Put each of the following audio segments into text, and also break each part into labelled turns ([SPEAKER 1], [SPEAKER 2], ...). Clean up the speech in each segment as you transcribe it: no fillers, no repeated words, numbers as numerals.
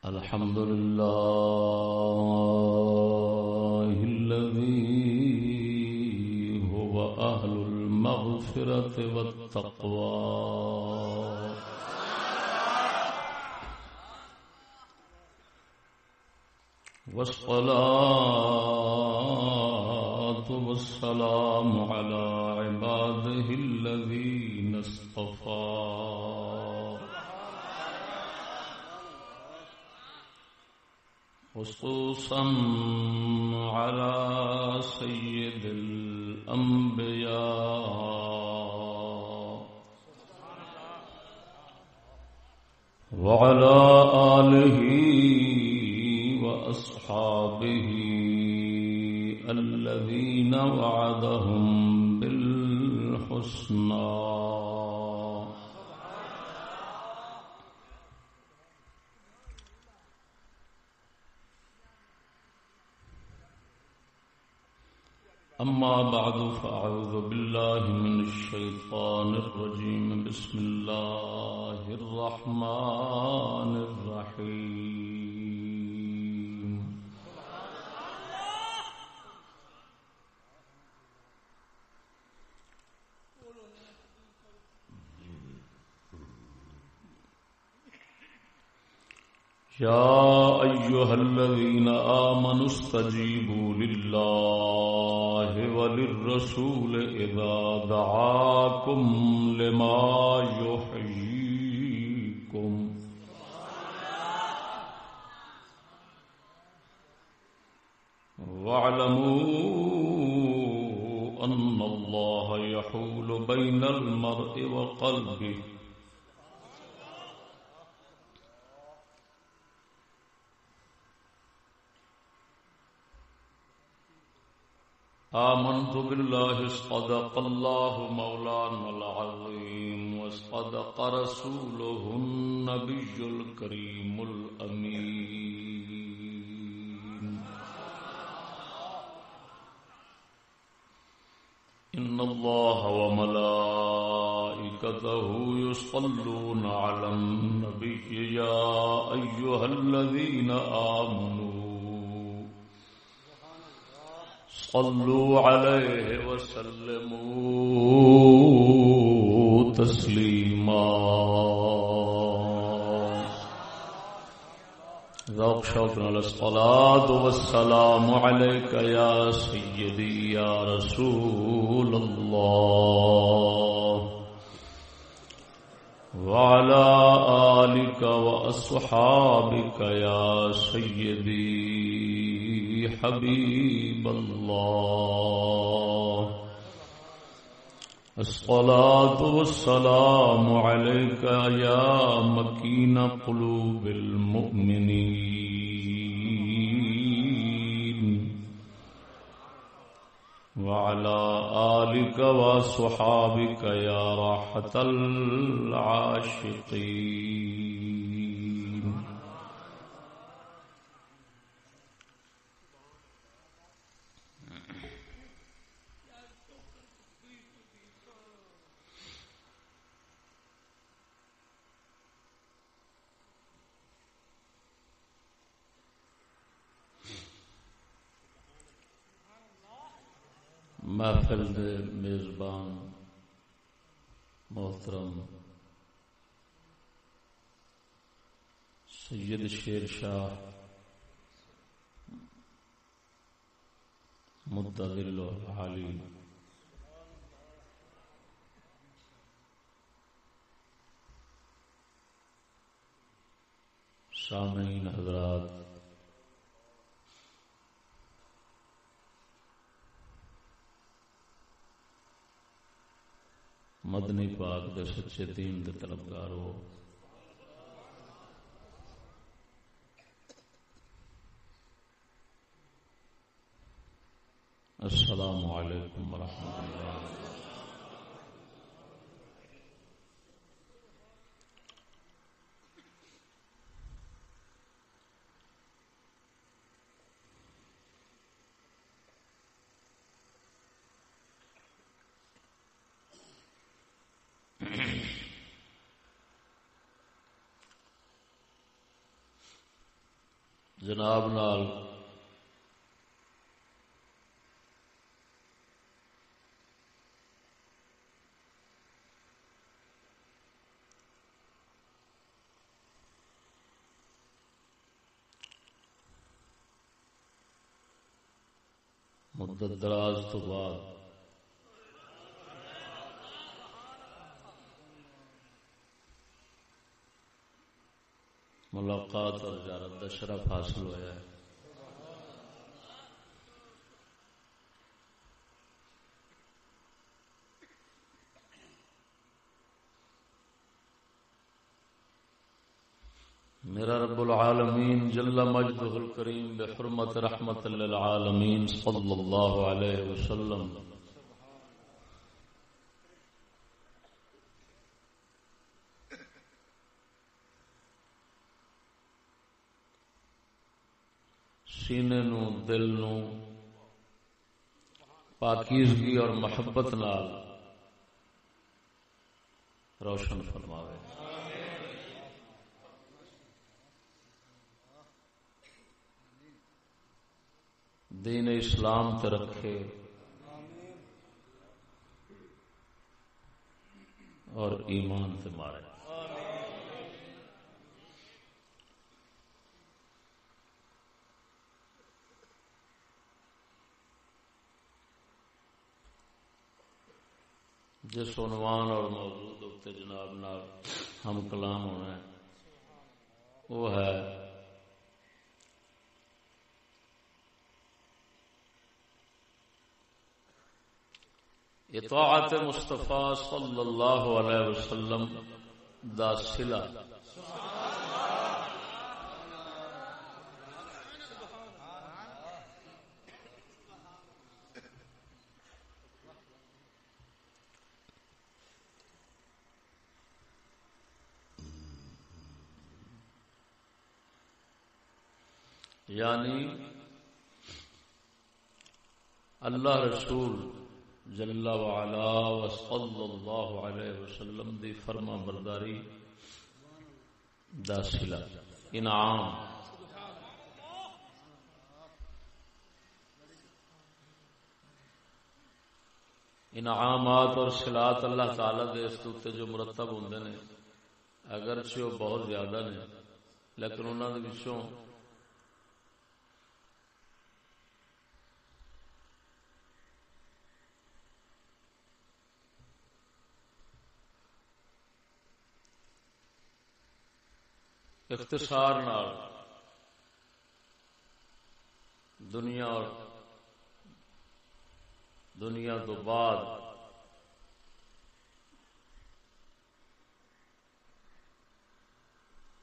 [SPEAKER 1] الحمد لله الذي هو أهل المغفرة والتقوى والصلاة والسلام على عباده الذين اصطفى خصوصا على سيد الأنبياء وعلى آله وأصحابه الذين وعدهم بالحسنى أما بعد فأعوذ بالله من الشيطان الرجيم بسم الله الرحمن الرحيم يا أيها الذين آمنوا استجيبوا لله وللرسول إذا دعاكم لما يحييكم واعلموا أن الله يحول بين المرء وقلبه آمنت بالله صدق الله مولانا العظيم وصدق رسوله النبي الكريم الأمين إن الله وملائكته يصلون على النبي يا أيها الذين آمنوا صلوا عليه وسلموا تسليما ذوق شوقنا للصلاة والسلام عليك يا سيدي يا رسول الله وعلى آلك وأصحابك يا سيدي حبيب الله الصلاة والسلام عليك يا مكين قلوب المؤمنين وعلى آلك وصحابك يا راحة العاشقين محفل دے میزبان محترم سید شیر شاہ مدظل العالی سامعین حضرات مدنی پاک دے سچے دین دے طلبگارو السلام علیکم ورحمۃ اللہ جناب نال مدت دراز تو بعد ملاقات اور زیارت کا شرف حاصل ہوا ہے۔ میرا رب العالمین جل مجدہ الکریم بحرمت رحمت للعالمین صلی اللہ علیہ وسلم سینے نو دل نو پاکیزگی اور محبت نال روشن فرماوے۔ دین اسلام تے رکھے اور ایمان تے مارے۔ جس عنوان اور موضوع تے جناب نال ہم کلام ہونا ہے وہ ہے اطاعت مصطفیٰ صلی اللہ علیہ وسلم دا صلہ۔ یعنی اللہ رسول جل وعلا و صلی اللہ علیہ وسلم دی فرما برداری دا صلہ انعام۔ انعامات اور صلات اللہ تعالی دے اس تے جو مرتب ہوندے نے اگرچہ وہ بہت زیادہ نے لیکن انہاں دے وچوں اختصار نال دنیا تو بعد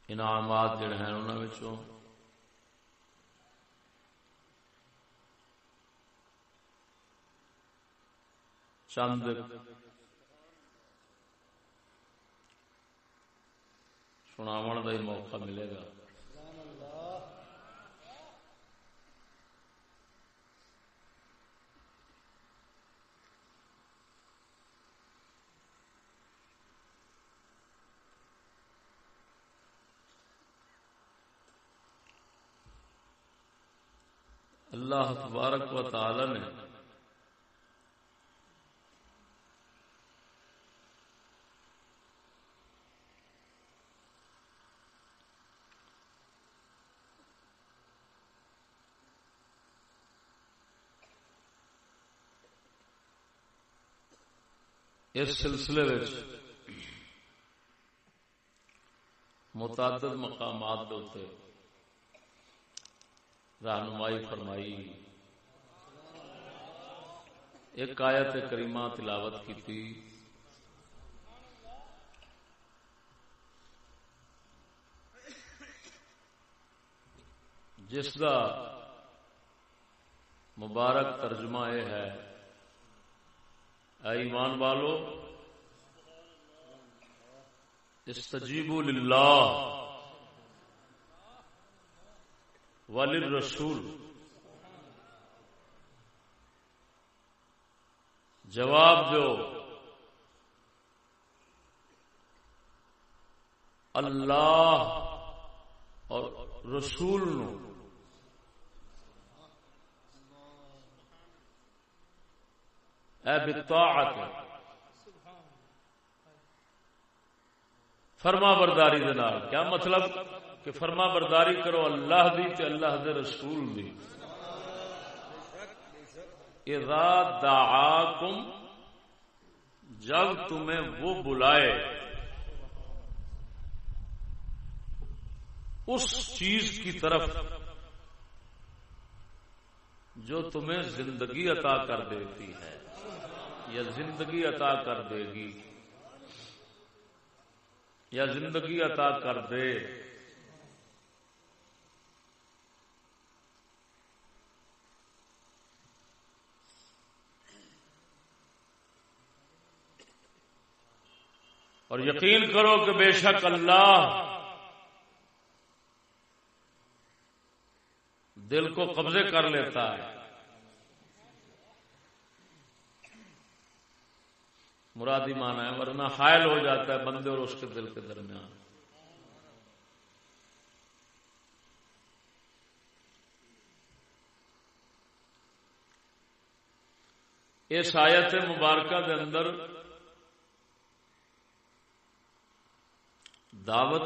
[SPEAKER 1] انعامات جڑے ہیں انہاں وچوں چند سناون کا ہی موقع ملے گا۔ اللہ تبارک و تعالی نے اس سلسلے وچ متعدد مقامات دے رہنمائی فرمائی۔ ایک آیت کریمہ تلاوت کی تھی جس کا مبارک ترجمہ یہ ہے اے ایمان والو استجیبوا للہ وللرسول، جواب دو اللہ اور رسول نو اے بالطاعت، فرما برداری دے نال۔ کیا مطلب کہ فرما برداری کرو اللہ دی تے اللہ دے رسول دی۔ اذا دعاکم، جب تمہیں وہ بلائے اس چیز کی طرف جو تمہیں زندگی عطا کر دیتی ہے یا زندگی عطا کر دے گی یا زندگی عطا کر دے، اور یقین کرو کہ بے شک اللہ دل کو قبضے کر لیتا ہے۔ مرادی معنی ہے، ورنہ حائل ہو جاتا ہے بندے اور اس کے دل کے درمیان۔ اس آیت مبارکہ کے اندر دعوت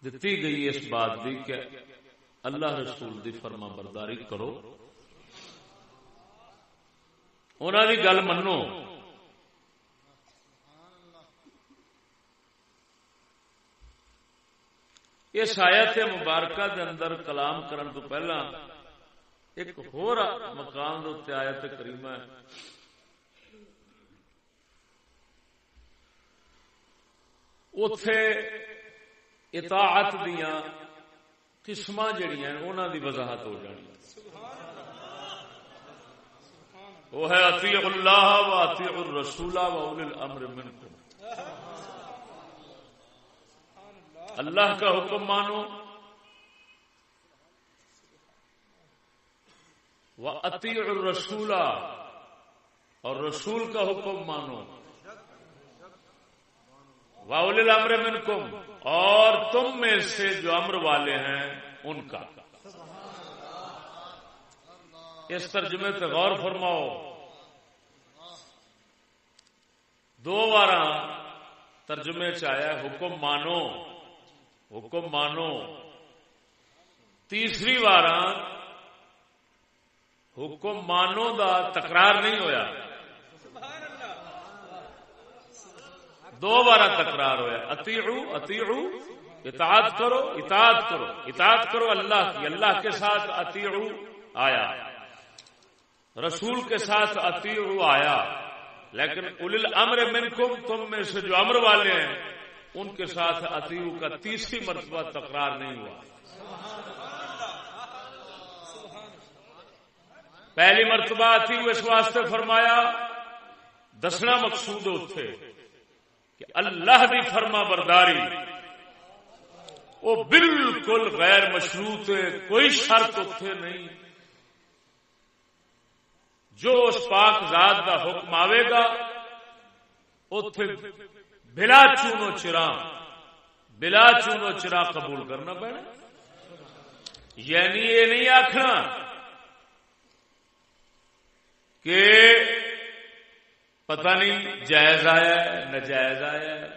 [SPEAKER 1] دیتی گئی اس بات دی کہ اللہ رسول دی فرما برداری کرو، انہاں دی گل منو۔ اس آیت مبارکہ دے اندر کلام کرن تو پہلا ایک ہور مقام دے آیت کریمہ ہے، اوتھے اطاعت دیاں قسماں جڑیاں انہاں دی وضاحت ہو جانی۔ وہ ہے اطیعوا اللہ و اطیعوا الرسول و اولی الامر منکم، اللہ کا حکم مانو و اطیعوا الرسول، اور رسول کا حکم مانو، و اولی الامر منکم، اور تم میں سے جو امر والے ہیں ان کا۔ اس ترجمے پہ غور فرماؤ، دو بار ترجمے چایا حکم مانو، حکم مانو، تیسری بار حکم مانو دا تکرار نہیں ہویا، دو بار تکرار ہویا، اطیعو اطیعو، اطاعت کرو اطاعت کرو اطاعت کرو اللہ کی، اللہ کے ساتھ اطیعو آیا، رسول کے ساتھ اطیعو آیا، لیکن اولی الامر منکم، تم میں سے جو امر والے ہیں ان کے ساتھ اطیعو کا تیسری مرتبہ تکرار نہیں ہوا۔ پہلی مرتبہ اطیعو اس واسطے فرمایا، دسنا مقصود اتھے کہ اللہ دی فرما برداری وہ بالکل غیر مشروط ہے، کوئی شرط اتھے نہیں، جو اس پاک ذات دا حکم آوے گا اتھے بلا چونو چراں، بلا چونو چراں قبول کرنا پڑے۔ یعنی یہ نہیں آکھنا کہ پتہ نہیں جائز آیا ہے ناجائز آیا ہے،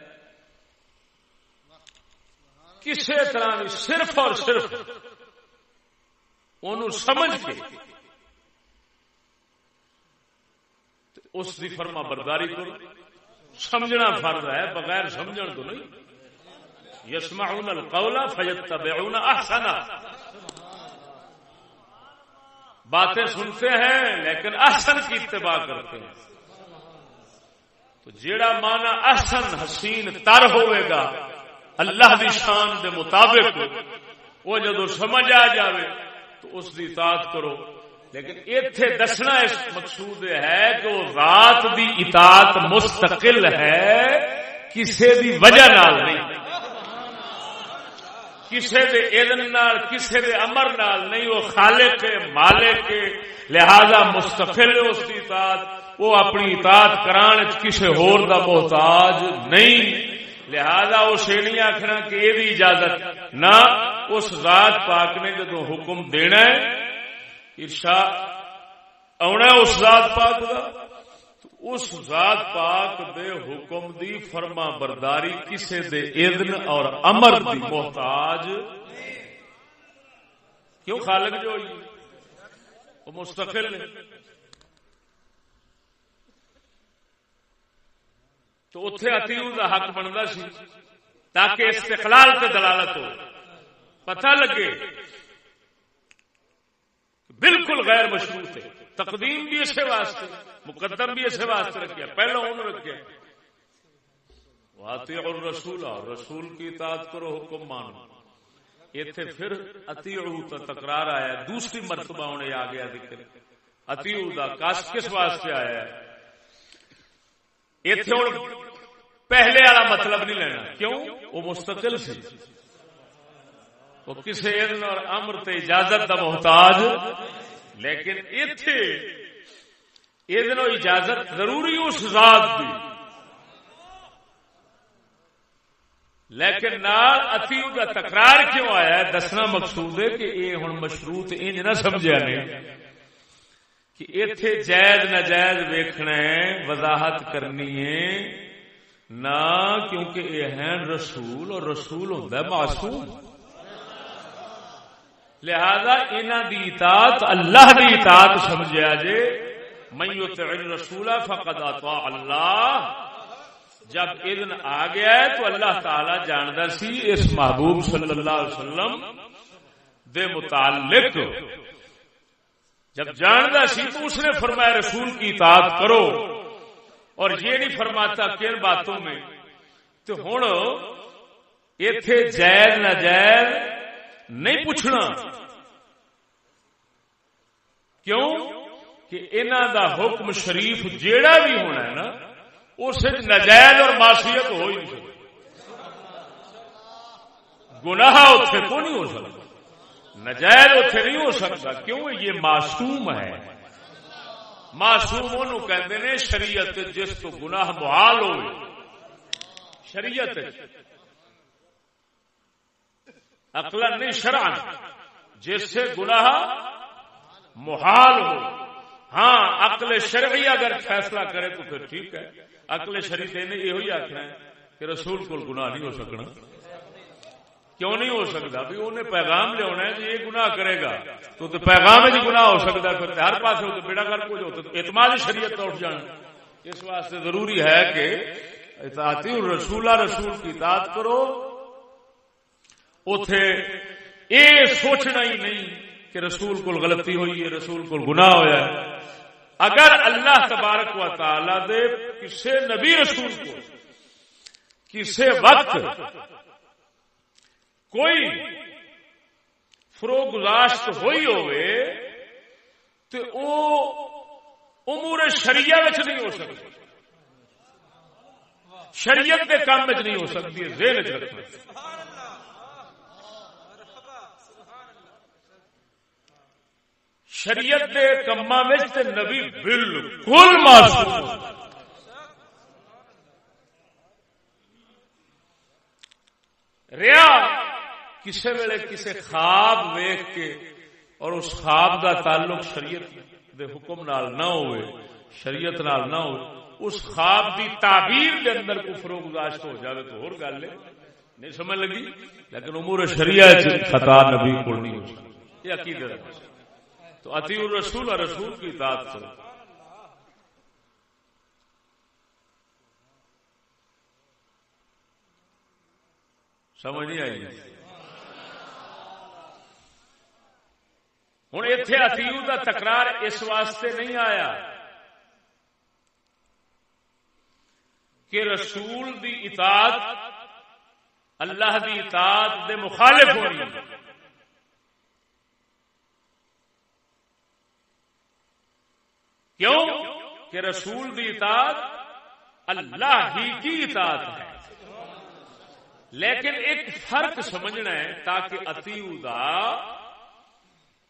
[SPEAKER 1] کسی طرح بھی صرف اور صرف انہوں سمجھ کے اس دی فرما برداری کرو۔ سمجھنا فرض ہے، بغیر سمجھن تو نہیں۔ یسمعون القول فیتبعون احسنہ، باتیں سنتے ہیں لیکن احسن کی اتباع کرتے ہیں۔ تو جیڑا معنی احسن حسین تر ہوئے گا اللہ دی شان دے مطابق، وہ جدو سمجھ آ جاوے تو اس دی اطاعت کرو۔ لیکن ایتھے دسنا اس مقصود ہے کہ وہ ذات دی اطاعت مستقل ہے، کسی دی وجہ نال نہیں، کسی دے اذن نال، کسی دے امر نال نہیں، وہ خالق مالک، لہذا مستقل ہے اس کی اطاعت، وہ اپنی اطاعت کران کسی ہور دا محتاج نہیں، لہذا اسے نہیں آخنا کہ یہ بھی اجازت نہ، اس ذات پاک نے جدو حکم دینا ہے ارشاد آنا اس ذات پاک دا، اس ذات پاک دے حکم دی فرما برداری کسے دے اذن اور امر دی محتاج کیوں؟ خالق جو ہوئی وہ مستقل ہے، تو اتنے اطیعو دا حق بنتا سی تاکہ استقلال تے دلالت ہو، پتہ لگے بالکل غیر مشروط ہے۔ تقدیم بھی اسے واسطے، مقدم بھی اسے واسطے رکھا، پہلا انہوں رکھا وَأَطِيعُوا الرَّسُولَ، رسول کی اطاعت کرو، حکم مانو۔ ایتھے پھر اطیعوا تا تکرار آیا، دوسری مرتبہ انہیں آ گیا ذکر اطیعوا دا کس واسطے آیا ہے؟ ایتھے ہن پہلے والا مطلب نہیں لینا، کیوں؟ وہ مستقل سی، وہ کسی اذن اور امر تے اجازت دا محتاج، لیکن ایتھے اذن و اجازت ضروری اس ذات دی، لیکن نال اطیعو دا تکرار کیوں آیا ہے؟ دسنا مقصود ہے کہ یہ ہن مشروط انج نہ سمجھیا نہیں کہ ایتھے جائز ناجائز ویکھنا ہے، وضاحت کرنی ہے نہ، کیونکہ یہ ہیں رسول، اور رسول ہوندا ہے معصوم، لہذا انہاں دی اطاعت اللہ دی اطاعت سمجھیا جے، من یطع الرسول فقد اطاع اللہ۔ جب اذن آ گیا ہے تو اللہ تعالی جاندا سی اس محبوب صلی اللہ علیہ وسلم دے متعلق، جب جاندا سی تو اس نے فرمایا رسول کی اطاعت کرو، اور یہ نہیں فرماتا کن باتوں میں۔ تو ہن ایتھے جائز ناجائز نہیں پوچھنا، کیوں کہ انہاں دا حکم شریف جیڑا بھی ہونا ہے نا، اس ناجائز اور معصیت ہو ہی نہیں سکتی، گناہ اتنے کو نہیں ہو سکتا، ناجائز اتنے نہیں ہو سکتا، کیوں؟ یہ معصوم ہے۔ معصوم انہوں کہتے ہیں شریعت جس تو گناہ محال ہوئے، شریعت عقلا نہیں شرعن، جس سے گناہ محال ہو۔ ہاں عقل شرعی اگر فیصلہ کرے تو پھر ٹھیک ہے، عقل شرعی نے یہی آخنا ہے کہ رسول کو گناہ نہیں ہو سکنا۔ کیوں نہیں ہو سکتا؟ بھی انہیں پیغام لیا ہے کہ یہ گناہ کرے گا تو پیغام ہی گناہ ہو سکتا ہے، پھر ہر پاس ہو تو بیڑا گھر کچھ ہوتا تو اعتماد شریعت اٹھ جانا۔ اس واسطے ضروری ہے کہ اطاعتی الرسول، رسول کی اطاعت کرو، اتے یہ سوچنا ہی نہیں کہ رسول کو غلطی ہوئی ہے، رسول کو گناہ ہویا ہے۔ اگر اللہ تبارک و تعالی دے کسے نبی رسول کو کسے وقت کوئی فروغ گزاشت ہوئی ہوئے تو او امور شریعہ وچ نہیں ہو سکتی، شریعت کے کام وچ نہیں ہو سکتی، ذہن وچ رکھنا۔ شریعت کے کاماں وچ تے نبی بالکل معصوم، ریا کسی ویلے کسی خواب ویکھ کے اور اس خواب دا تعلق شریعت دے حکم نال نہ ہوئے، شریعت نال نہ ہوئے، اس خواب دی تعبیر دے اندر کو فروغ گزاشت ہو جاوے تو اور گل ہے، نہیں سمجھ لگی؟ لیکن امور شریعہ خطا نبی کو نہیں ہو سکتی، یہ عقیدہ ہے۔ تو اطیعوا الرسول، اور رسول کی اطاعت کرو۔ سمجھ نہیں آئی؟ ہوں اتنے اطیعوا دا تکرار اس واسطے نہیں آیا کہ رسول دی اطاعت اللہ دی اطاعت دے مخالف ہونی، کیوں کہ رسول دی اطاعت اللہ ہی کی اطاعت ہے، لیکن ایک فرق سمجھنا ہے تاکہ اطیعوا دا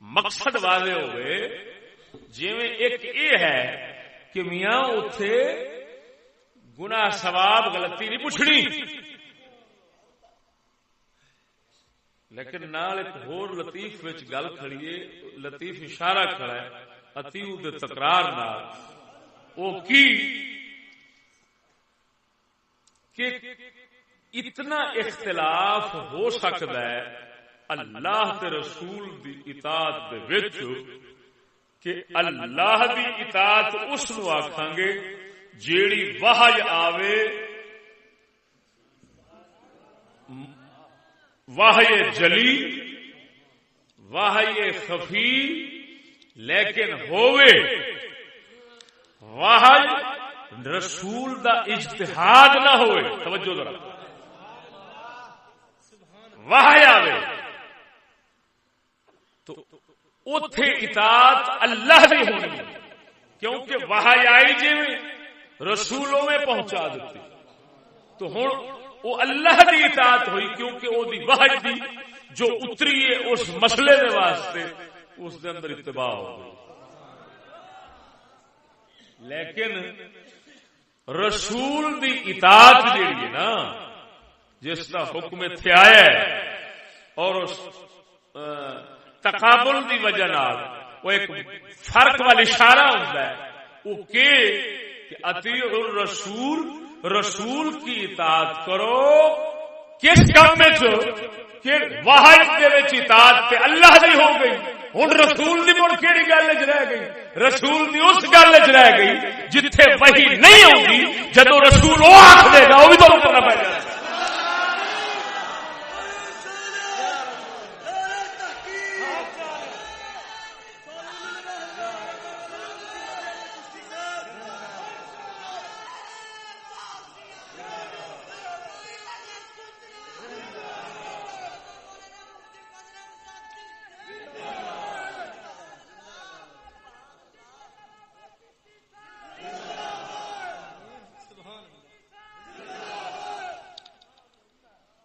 [SPEAKER 1] مقصد واضح ہوئے۔ جویں ایک یہ ہے کہ میاں اتھے گناہ ثواب غلطی نہیں پوچھنی، لیکن نال ایک ہور لطیف وچ گل کھڑی ہے، لطیف اشارہ کھڑا ہے اتیو دے تکرار نال او کی کہ اتنا اختلاف ہو سکتا ہے اللہ تے رسول دی اطاعت دے وچ کہ اللہ دی اطاعت اس نو آکھاں گے جیڑی وحی آوے وحی جلی وحی خفی لیکن ہوئے وحی رسول دا اجتہاد نہ ہوئے. توجہ ذرا وحی آوے تو اوتھے اطاعت اللہ دی ہونی ہے کیونکہ وحی آئی جی رسولوں میں پہنچا دیتی تو ہن وہ اللہ دی اطاعت ہوئی کیونکہ وہ دی وحی دی جو اتری ہے اس مسئلے دے واسطے اس دے اندر اتباع ہو گئی. لیکن رسول دی اطاعت جیڑی ہے نا جس کا حکم اتنے آیا ہے اور اس تقابل دی وجہ نال وہ ایک فرق والا اشارہ ہوتا ہے وہ کہ اطیع الرسول رسول کی اطاعت کرو کس کام میں کہ واحد دے وچ اطاعت تے اللہ دی ہو گئی. ہن رسول دی مڑ کیڑی گل وچ رہ گئی؟ رسول دی اس گل وچ رہ گئی جتھے وحی نہیں ہوندی جدوں رسول او آکھ دے گا او بھی تو کرنا پے گا.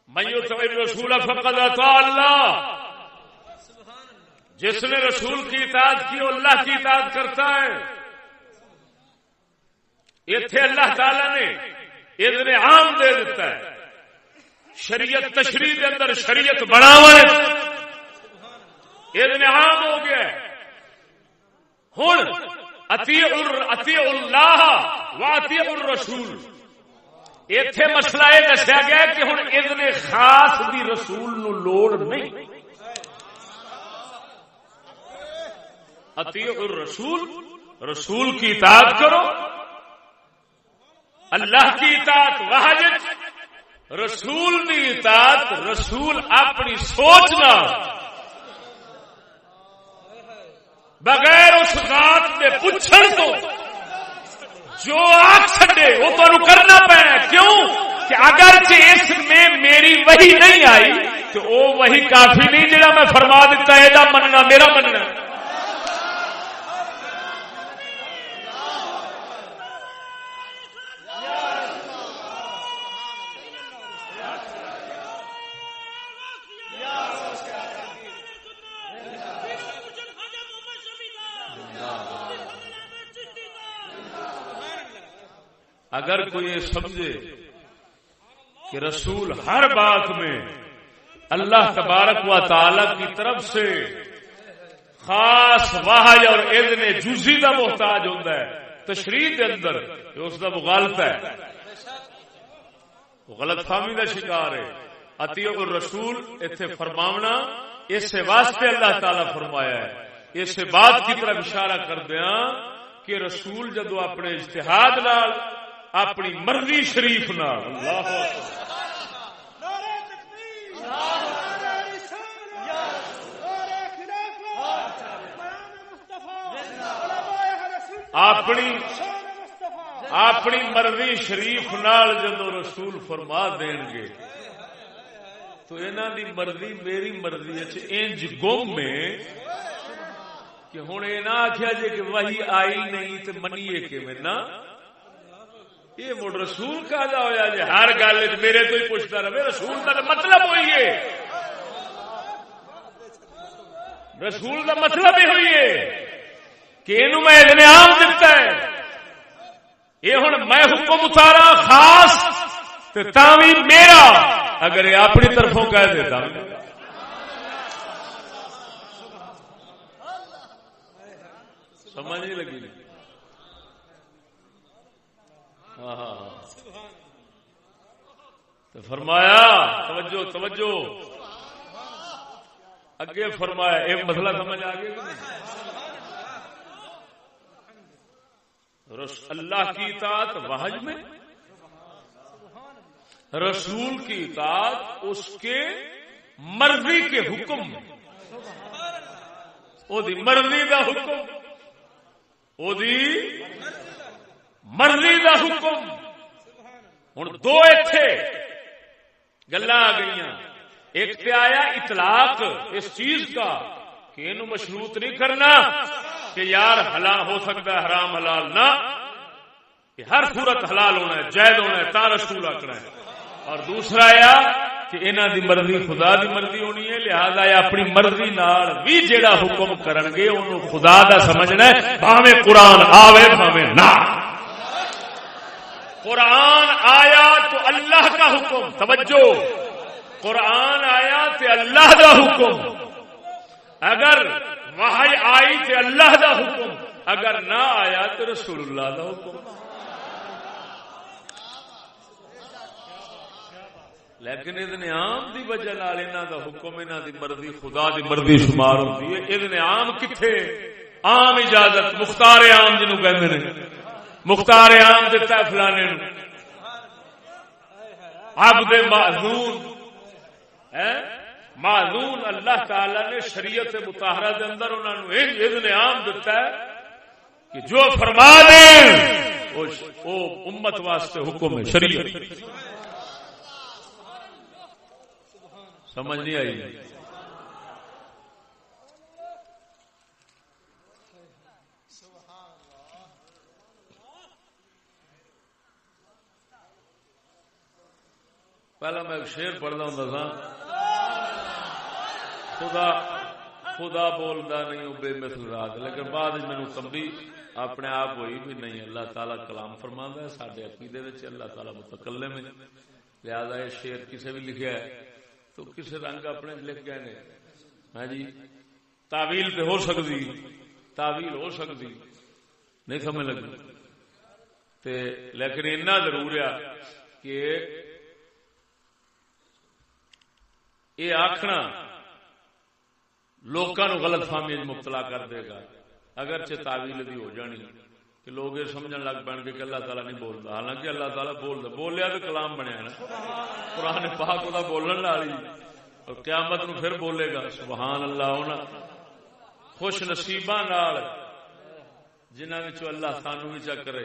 [SPEAKER 1] من یطع الرسول فقد اطاع اللہ، جس نے رسول کی اطاعت کی وہ اللہ کی اطاعت کرتا ہے. ایتھے اللہ تعالی نے اذن عام دے دیتا ہے شریعت تشریع کے اندر شریعت بناوے اذن عام ہو گیا ہے. ہن اطیع اللہ و اطیع الرسول ایتھے مسئلہ یہ دسیا گیا کہ ہن اذن خاص دی رسول نو لوڑ نہیں. اطیع الرسول رسول کی اطاعت کرو، اللہ کی اطاعت واجب، رسول کی اطاعت رسول اپنی سوچ نہ بغیر اس ذات کے پوچھن تو جو آگ چھڑے وہ تو کرنا پڑنا. کیوں کہ اگر اس میں میری وہی نہیں آئی تو وہ وہی کافی نہیں جڑا میں فرما دیتا ہے یہ مننا میرا مننا. اگر کوئی یہ سمجھے کہ رسول ہر بات میں اللہ تبارک و تعالی کی طرف سے خاص وحی اور اذن جزئی کا محتاج ہوتا ہے تشریع کے اندر، اس کا مغالطہ ہے، وہ غلط فہمی کا شکار ہے. اطیع الرسول اتنے فرماونا اس واسطے اللہ تعالی فرمایا ہے، اس بات کی طرف اشارہ کر دیا کہ رسول جدو اپنے اجتہاد نال اپنی مرضی شریف نال اللہ اپنی مرضی شریف نال جدو رسول فرما دین گے تو انہاں دی مرضی میری مرضی انج گم میں کہ ہن اے نہ آکھیا جے کہ وہی آئی نہیں تے منیے کیویں نہ. یہ مڑ رسول کا جا ہوا جی ہر گل میرے تو ہی پوچھتا رہے. رسول کا مطلب ہوئی ہے، رسول کا مطلب ہی ہوئی ہے کہ اینو میں اذن عام دیتا ہے. یہ ہن میں حکم اتارا خاص تے تاں وی میرا اگر یہ اپنی طرفوں کہہ دیتا سمجھ نہیں لگی؟ ہاں تو فرمایا توجہ توجہ اگے فرمایا ایک مسئلہ سمجھ آ گیا کہ نہیں؟ اللہ کی اطاعت وحی میں، رسول کی اطاعت اس کے مرضی کے حکم میں، او دی مرضی دا حکم، او دی مرضی دا حکم۔ ہن دو ایتھے گلاں آ گئیاں، ایک تے آیا اطلاق اس چیز کا کہ اینو مشروط نہیں کرنا کہ یار حلال ہو سکتا ہے حرام حلال نہ، کہ ہر صورت حلال ہونا ہے جائز ہونا ہے تا رسول آکڑا ہے، اور دوسرا آیا کہ انہاں دی مرضی خدا دی مرضی ہونی ہے، لہذا اپنی مرضی نال بھی جیڑا حکم کرن گے اونوں خدا دا سمجھنا ہے، بھاویں قرآن آوے بھاویں نہ۔ قرآن آیا تو اللہ کا حکم، توجہ، قرآن آیا تو اللہ دا حکم، اگر وحی آئی تو اللہ دا حکم، اگر نہ آیا تو رسول اللہ دا حکم۔ لیکن اذن عام دی وجہ نال انہاں دا حکم انہاں دی مرضی خدا دی مرضی شمار ہوندی ہے۔ اذن عام کتھے؟ عام اجازت، مختار عام جنوں کہندے نے، مختار عام دتا ہے فلانے نوں، عبد معذون ہے، معذون اللہ تعالی نے شریعت مطہرہ دے اندر انہاں نوں اذن عام دتا ہے کہ جو فرما دیں وہ امت واسطے حکم ہے، شریعت۔ سمجھ نہیں آئی؟ پہلا میں ایک شعر پڑھتا ہوں تھا، خدا بولدا نہیں بے مثل راگ، لیکن بعد میں تنبیہ اپنے آپ ہوئی بھی نہیں، اللہ تعالیٰ کلام فرماندا ہے، ساڈے عقیدے وچ اللہ تعالیٰ متکلم ہے، لہذا یہ شعر کسے بھی لکھیا ہے تو کسی رنگ اپنے لکھ گئے نے، ہاں جی، تعویل پہ ہو سکتی، تعویل ہو سکتی، نہیں سمجھ لگی، لیکن اتنا ضرور ہے کہ یہ آخنا لوگوں کو غلط فہمی مبتلا کر دے گا، اگرچہ تعویل دی ہو جانی کہ لوگ یہ سمجھن لگ پڑ گے کہ اللہ تعالیٰ نہیں بولتا، حالانکہ اللہ تعالیٰ بولتا، بولیا تو کلام بنیا نا، قرآن پاک وہ بولن والی، اور قیامت نو پھر بولے گا۔ سبحان اللہ، انہاں خوش نصیباں نال جنہاں وچوں اللہ سانو بھی چا کرے،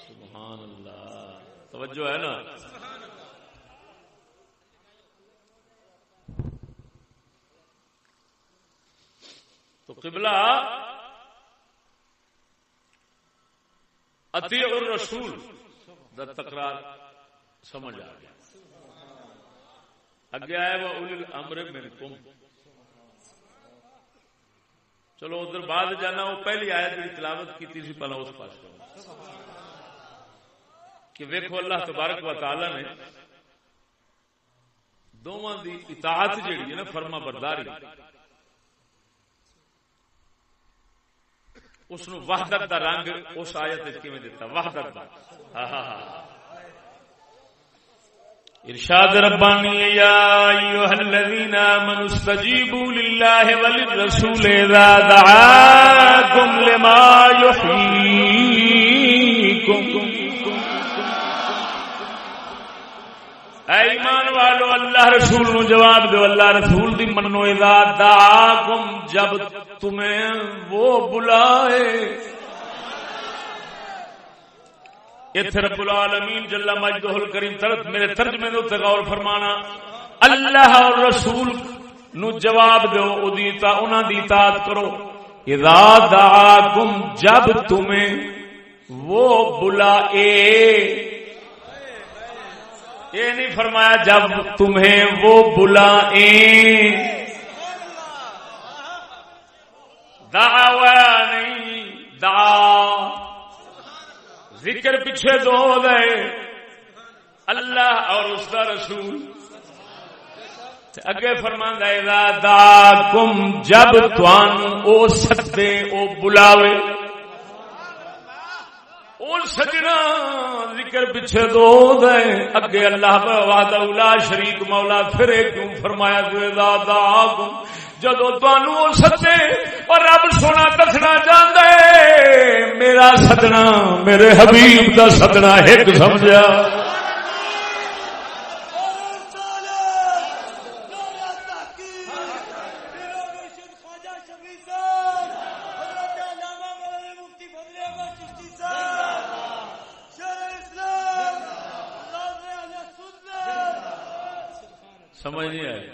[SPEAKER 1] سبحان اللہ، توجہ ہے نا۔ تو قبلہ اطیع الرسول دا تقرار سمجھ آ گیا، اگے آئے وہ اولی الامر منکم، چلو ادھر بعد جانا، وہ پہلی آیت کی تلاوت کی تھی پہلا اس پاس کہ ویکھو اللہ تبارک و تعالی نے دونوں دی اطاعت جیڑی ہے نا، فرما برداری، اس نو وحدت دا رنگ اس آیت وچ کیویں دتا، وحدت دا۔ ارشاد ربانی، یا ایھا الذین آمنوا استجیبوا للہ وللرسول اذا دعاکم لما یحییکم، اے ایمان والو اللہ رسول نو جواب دو، اللہ رسول دی منو، اذا دعاکم جب تمہیں وہ بلائے۔ اتھے رب العالمین جل مجدہ الکریم میرے ترجمے دے تے غور فرمانا، اللہ اور رسول نو جواب دو، انہاں دی اطاعت کرو، اذا دعاکم جب تمہیں وہ بلائے، یہ نہیں فرمایا جب تمہیں وہ بلائیں، دعوا نہیں، دعا ذکر پیچھے دو دے، اللہ اور اس کا رسول اگے فرماندا ہے اذا دعاکم جب تانوں او سدے او بلاوے او سجنا ذکر پیچھے دو دے اگے اللہ وحدہ لا شریک مولا پھر کیوں فرمایا اذا دعاکم جدو تانوں او سدے اور رب سونا دسنا چاہندا ہے میرا سدنا میرے حبیب دا سدنا ایک سمجھا سمجھ نہیں آئی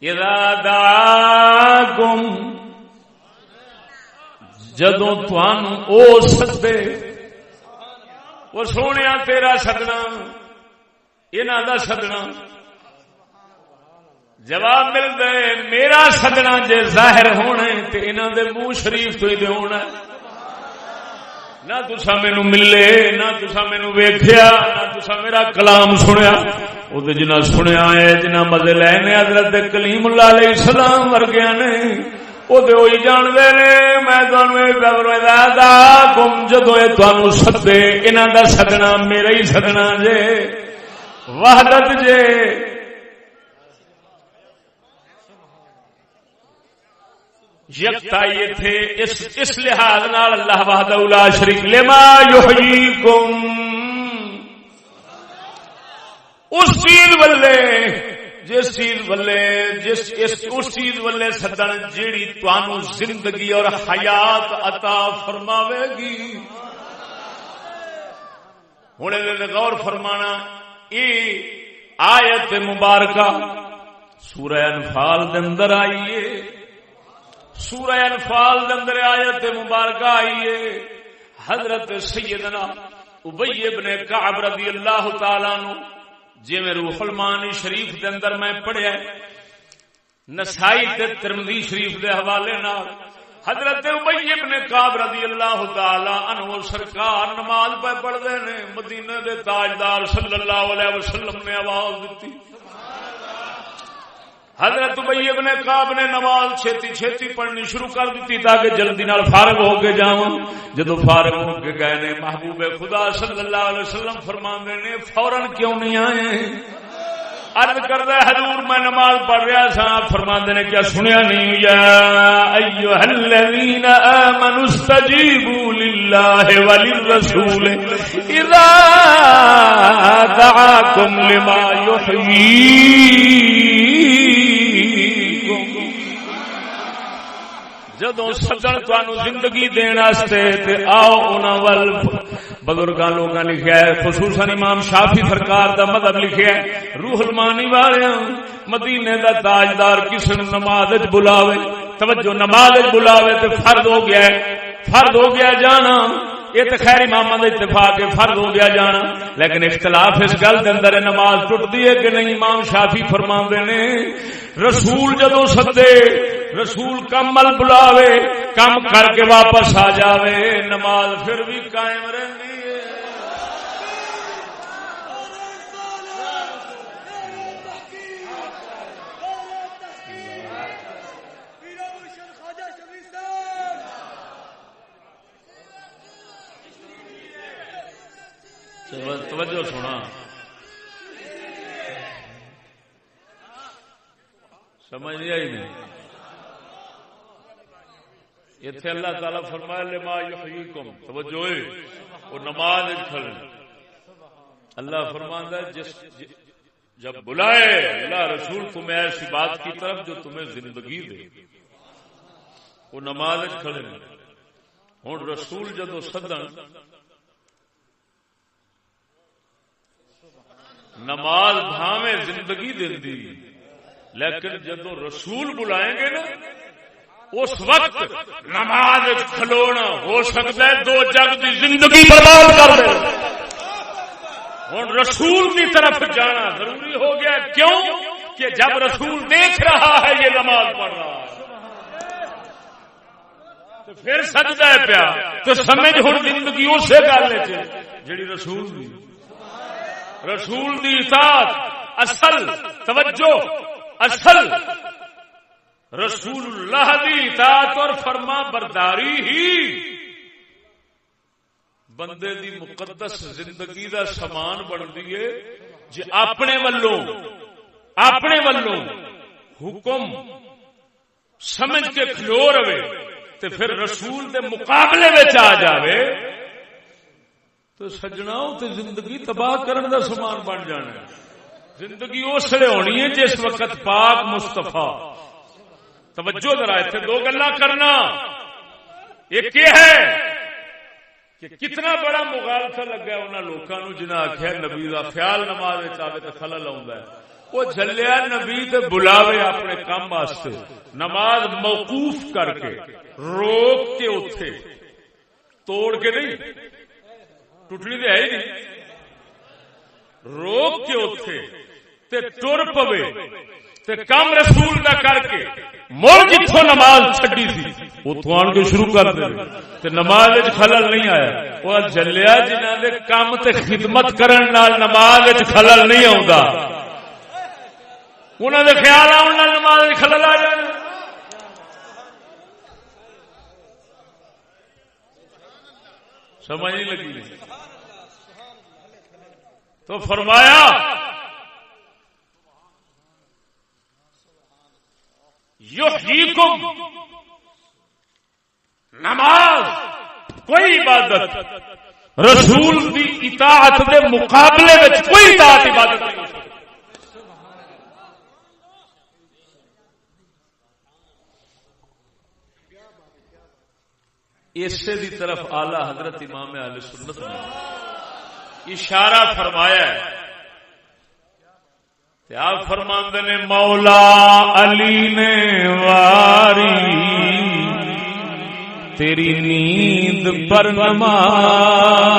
[SPEAKER 1] اذا دعاکم جدوں تانوں او سدے وہ سونیا تیرا سدنا انہاں دا سدنا جواب ملدا ہے میرا سدنا جے ظاہر ہونا تے انہاں دے منہ شریف تو ہی ہونا نہ تسا مینوں ملے نہ تسا مینوں ویکھیا نہ تسا میرا کلام سنیا او تے جنہ سنیا ہے جنہ مزے لینے حضرت کلیم اللہ علیہ السلام ورگیاں نے او تے وہی جان دے نے میں تانوں اذا گم جدوں اے تانوں سدے انہاں دا سدنا میرا ہی سدنا جے وحدت جے یکتائی تھے اس لحاظ نال اللہ وحدہ لا شریک لما یحییکم اس چیز والے جس چیز والے سدن جیڑی تانوں زندگی اور حیات عطا فرماوے گی ہن غور فرمانا ای آیت مبارکہ سورہ انفال دے اندر آئی ہے سورہ انفال دے اندر آیت مبارکہ آئی ہے حضرت سیدنا ابی ابن کعب رضی اللہ تعالی عنہ جی میں روح المانی شریف دے اندر میں پڑھیا نسائی تے ترمذی شریف دے حوالے نال حضرت ابی ابن کعب رضی اللہ تعالی عنہ سرکار نماز پہ پڑھدے نے مدینے دے تاجدار صلی اللہ علیہ وسلم نے آواز دتی حضرت ابی ابن کعب نے نماز چھتی چھتی پڑھنی شروع کر دیتی تاکہ جلدی نال فارغ ہو کے جاواں جدوں فارغ ہو کے گئے نے محبوب خدا صلی اللہ علیہ وسلم فرماندے نے فوراً کیوں نہیں آئے عرض کردا حضور میں نماز پڑھ رہا سا فرماندے نے کیا سنیا نہیں یا ایھا الذین آمنوا استجیبوا للہ وللرسول اذا دعاکم لما یحییکم جدوں سدن تانوں زندگی دین واسطے تے آؤ انہاں ول بزرگاں لوگاں لکھیا ہے خصوصاً امام شافعی سرکار دا مذہب لکھیا ہے روح المانی والیاں مدینے دا تاجدار کس نماز وچ بلاوے توجہ نماز وچ بلاوے تے فرض ہو گیا ہے فرض ہو گیا جانا یہ تو خیر اماماں دا اتفاق ہے فرض ہو گیا جانا لیکن اختلاف اس گل دے اندر نماز ٹٹدی ہے کہ نہیں امام شافعی فرماندے نے رسول جدوں سدے رسول کمل بلاوے کم کر کے واپس آ جاوے نماز پھر بھی قائم رہندی ہے توجہ سنا سمجھ نہیں آئی نہیں اتنے اللہ تعالی فرمایا لما یحییکم توجہ وہ نماز کھڑے اللہ فرماتا ہے جب بلائے اللہ رسول تمہیں ایسی بات کی طرف جو تمہیں زندگی دے وہ نماز کھڑے ہوں رسول جدو سدن نماز بھاویں زندگی دیندی لیکن جدو رسول بلائیں گے نا اس وقت نماز کھلونا ہو سکتا ہے دو جگ کی زندگی برباد کر دے ہوں رسول کی طرف جانا ضروری ہو گیا کیوں کہ جب رسول دیکھ رہا ہے یہ نماز پڑھ رہا ہے پھر سجدہ ہے پیا تو سمجھ ہن زندگی اسی گل جڑی رسول دی اطاعت اصل توجہ اصل رسول اللہ دی اطاعت اور فرما برداری ہی بندے دی مقدس زندگی دا سامان بندی ہے. جی اپنے والوں حکم سمجھ کے کھلو رہے تے پھر رسول دے مقابلے میں آ جاوے تو سجنا تے زندگی تباہ کرن دا سامان بن جانا ہے. زندگی اس لیے ہونی ہے جس وقت پاک مصطفیٰ توجہ ذرا اتنے دو گلا کرنا. ایک یہ ہے کہ کتنا بڑا مغالطہ لگا انہوں لوگوں نے جنہیں آخیا نبی کا خیال نماز آئے تو خلل آتا ہے. وہ جلیا نبی تے بلاوے اپنے کام واسطے نماز موقوف کر کے روک کے اٹھے توڑ کے نہیں ٹوٹنی تو ہے ہی نہیں روک کے اٹھے تے ٹر پوے تے کام رسول دا کر کے مڑ جتوں نماز چھڈی سی اتوں آن کے شروع کر دے تے نماز وچ خلل نہیں آیا. وہ جلیا جنہاں دے کام تے خدمت کرن نال نماز وچ خلل نہیں آوندا انہاں دے خیال آن نال نماز وچ خلل آ جانا. سمجھ نہیں لگی تو فرمایا یحییکم نماز کوئی عبادت رسول دی اطاعت دے مقابلے میں کوئی اطاعت عبادت نہیں ہو سکتی. اسے دی طرف اعلی حضرت امام اہل سنت نے اشارہ فرمایا ہے. آپ فرماندے نے مولا علی نے واری تیری نیند پر نماز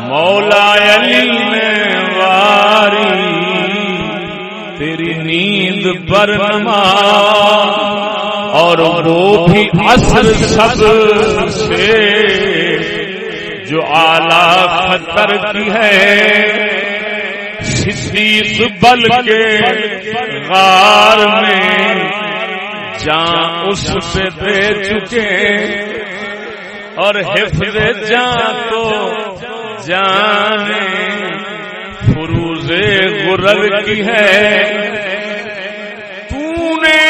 [SPEAKER 1] مولا علی نے واری تیری نیند پر نماز اور وہ بھی عصر سب سے جو اعلی خطر کی ہے صدیق بل کے غار میں جان اس پہ دے چکے اور حفظ جان تو جانے فروز غرر کی ہے. تو نے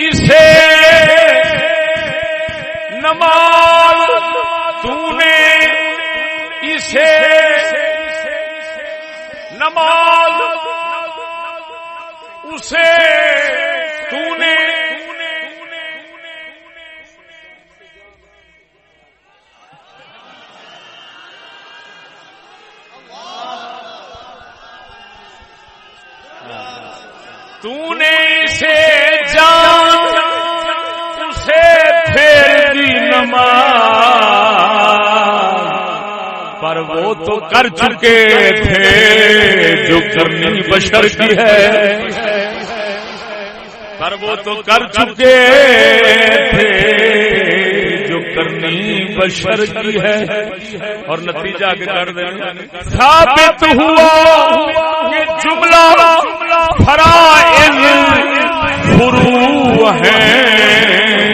[SPEAKER 1] اسے نماز تو نے اسے نماز اسے تو نے اسے جان اسے پھیر دی نماز پر وہ تو کر چکے تھے جو کرنی بشر کی ہے پر وہ تو کر چکے تھے جو کرنی بشر کی ہے. اور نتیجہ آگے کر دیں ثابت ہوا کہ جملہ فرائض فروع ہیں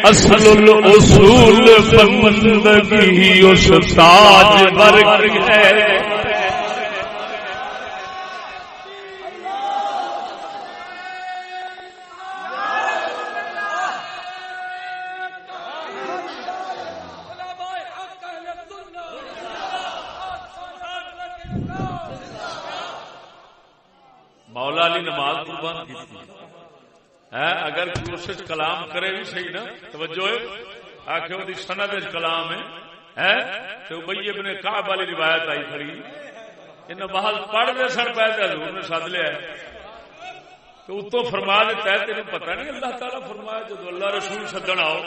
[SPEAKER 1] اصل الاصول بندگی اس تاج برگ ہے. مولا علی نماز قربان کی تھی اگر کوئی کلام کرے بھی صحیح نا توجہ آخر وہ سند کلام ہے تو ابی ابن کعب والی روایت آئی کھڑی ان بحال پڑھ دے سر پہ حضور نے سد لیا تو اتوں فرما دیتا ہے تینوں پتہ نہیں اللہ تعالیٰ فرمایا جب اللہ رسول سدن آؤ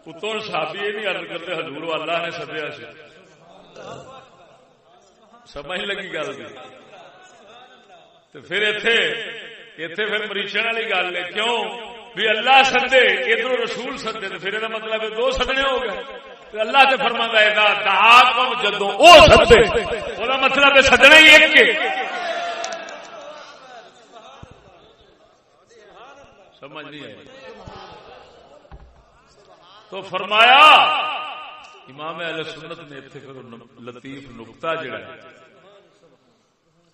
[SPEAKER 1] اتوں صحابی یہ نہیں عرض کرتے حضور اللہ نے سدیا سے سمجھ لگی گل کی تو پھر اتنے اتنے پھر مریچن والی گل ہے، کیوں بھی اللہ سدے ادھر رسول سدے تو پھر یہ مطلب دو سدنے ہو گئے. اللہ تے فرماندا ہے دعاکم جدوں او سدے وہ مطلب ہے سدنا ہی ایک کے. سمجھ نہیں آئی؟ تو فرمایا امام اہل سنت نے اتنے پھر لطیف نقطہ جڑا ہے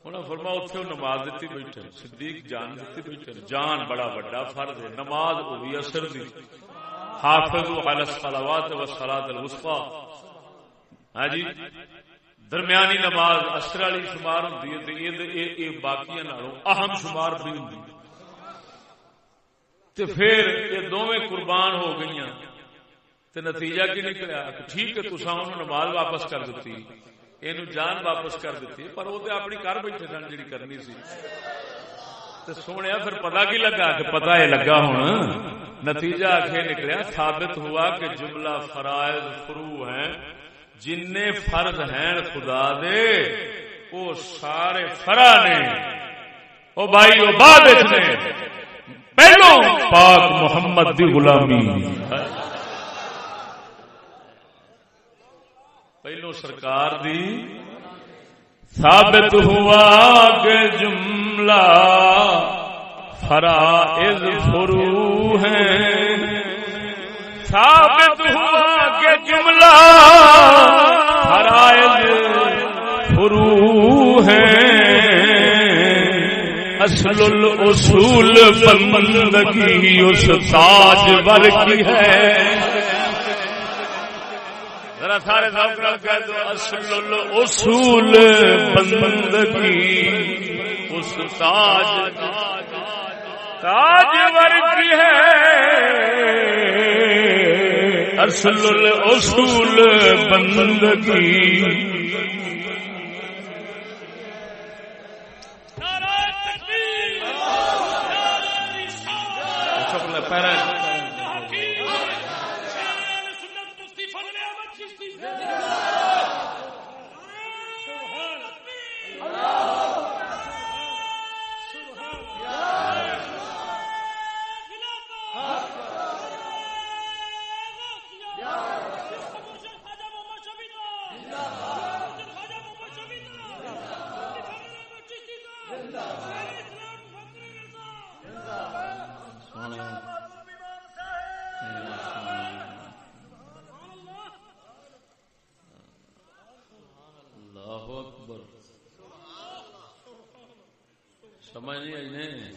[SPEAKER 1] انہوں نے فرمایا اتنے نماز دیتی بیٹھے صدیق جان دیتی بیٹھے. جان بڑا بڑا فرض ہے، نماز وہ بھی اثر دی. حافظوا علی الصلوات والصلاۃ الوسطی، ہاں جی درمیانی نماز اثر والی شمار ہوندی ہے تے یہ باقیاں نالوں اہم شمار بھی ہوندی. تے پھر یہ دونوں قربان ہو گئیاں تے نتیجہ کی نکلیا کہ ٹھیک ہے تساں انہوں نماز واپس کر دیتی، اینو جان واپس کر دیتی، پر وہ تے اپنی کر بیٹھے سن جڑی کرنی سی. تے سونیا پھر پتہ کی لگا کہ پتہ یہ لگا ہن نتیجہ آخر نکلیا ثابت ہوا کہ جملہ فرائض فرو ہیں جن فرض ہیں خدا دے وہ سارے فرا نے او بھائی وہ بعد نے پہلو پاک محمد دی غلامی پہلو سرکار دی ثابت ہوا کہ جملہ فرائض فرو ہیں. ثابت ہوا کہ جملہ فرائض فرو ہیں. اصل الاصول بندگی اس تاج ور کی ہے. ذرا سارے سب کہہ دو اصل الاصول بندگی اس تاج ور کی ہے. اصل الاصول بندگی سمجھ نہیں آئی نہیں.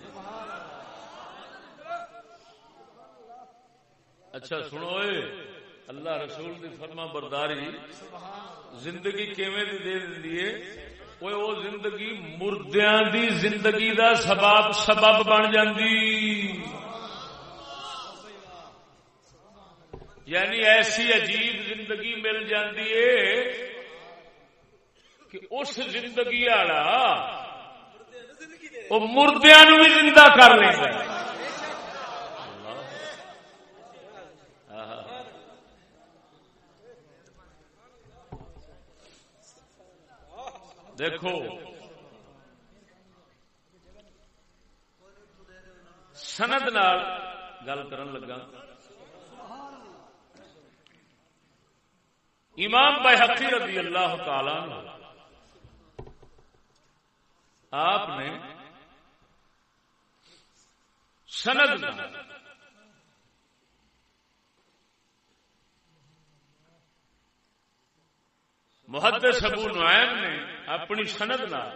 [SPEAKER 1] اچھا سنو اللہ رسول دی فرما برداری زندگی کیویں دی دے دیندی ہے. وہ زندگی مردیاں دی زندگی دا سبب بن جاندی. یعنی ایسی عجیب زندگی مل جاندی ہے کہ اس زندگی والا وہ مردیاں نو بھی زندہ کر لیندا ہے. دیکھو سند نال گل کرن لگا. امام بیہقی رضی اللہ تعالی عنہ آپ نے سند نال محدث ابو نعیم نے اپنی سند نال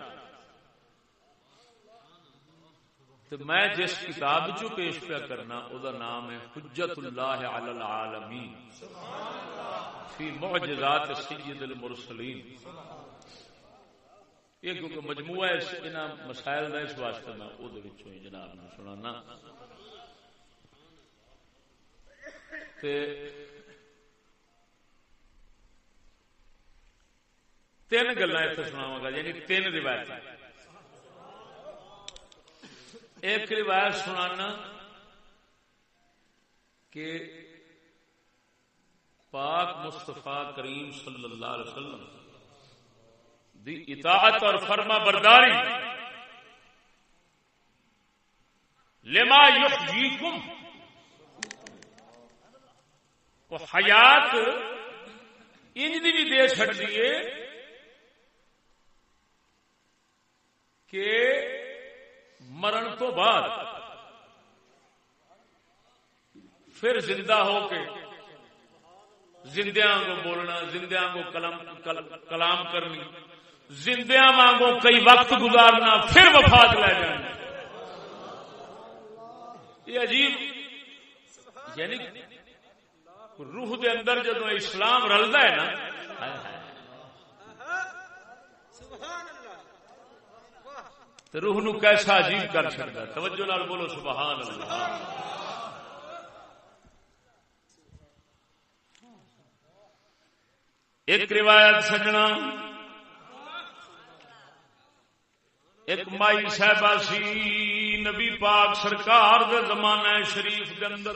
[SPEAKER 1] تو میں جس کتاب چو پیش پیا کرنا او دا نام ہے حجت اللہ علی العالمین فی معجزات سید المرسلین. یہ کیونکہ مجموعہ ان مسائل کا اس واسطے میں وہ جناب نے سنانا. تین گلا اتنے سناواں گا، یعنی تین روایت. ایک روایت سنانا کہ پاک مصطفیٰ کریم صلی اللہ علیہ وسلم دی اطاعت اور فرما برداری لما یحییکم، وہ حیات انج دی بھی دے چھڑ دیے کہ مرن تو بعد پھر زندہ ہو کے زندیاں کو بولنا، زندیاں کو کلام کرنی، زندیاں وانگو کئی وقت گزارنا، پھر وفات لے جانا. یہ عجیب، یعنی روح دے اندر جدو اسلام رلدا ہے نا، تو روح نو کیسا عجیب کر سکتا. توجہ نال بولو سبحان اللہ. ایک روایت سجنا، ایک مائی صاحبہ سی نبی پاک سرکار دے زمانہ شریف دے اندر،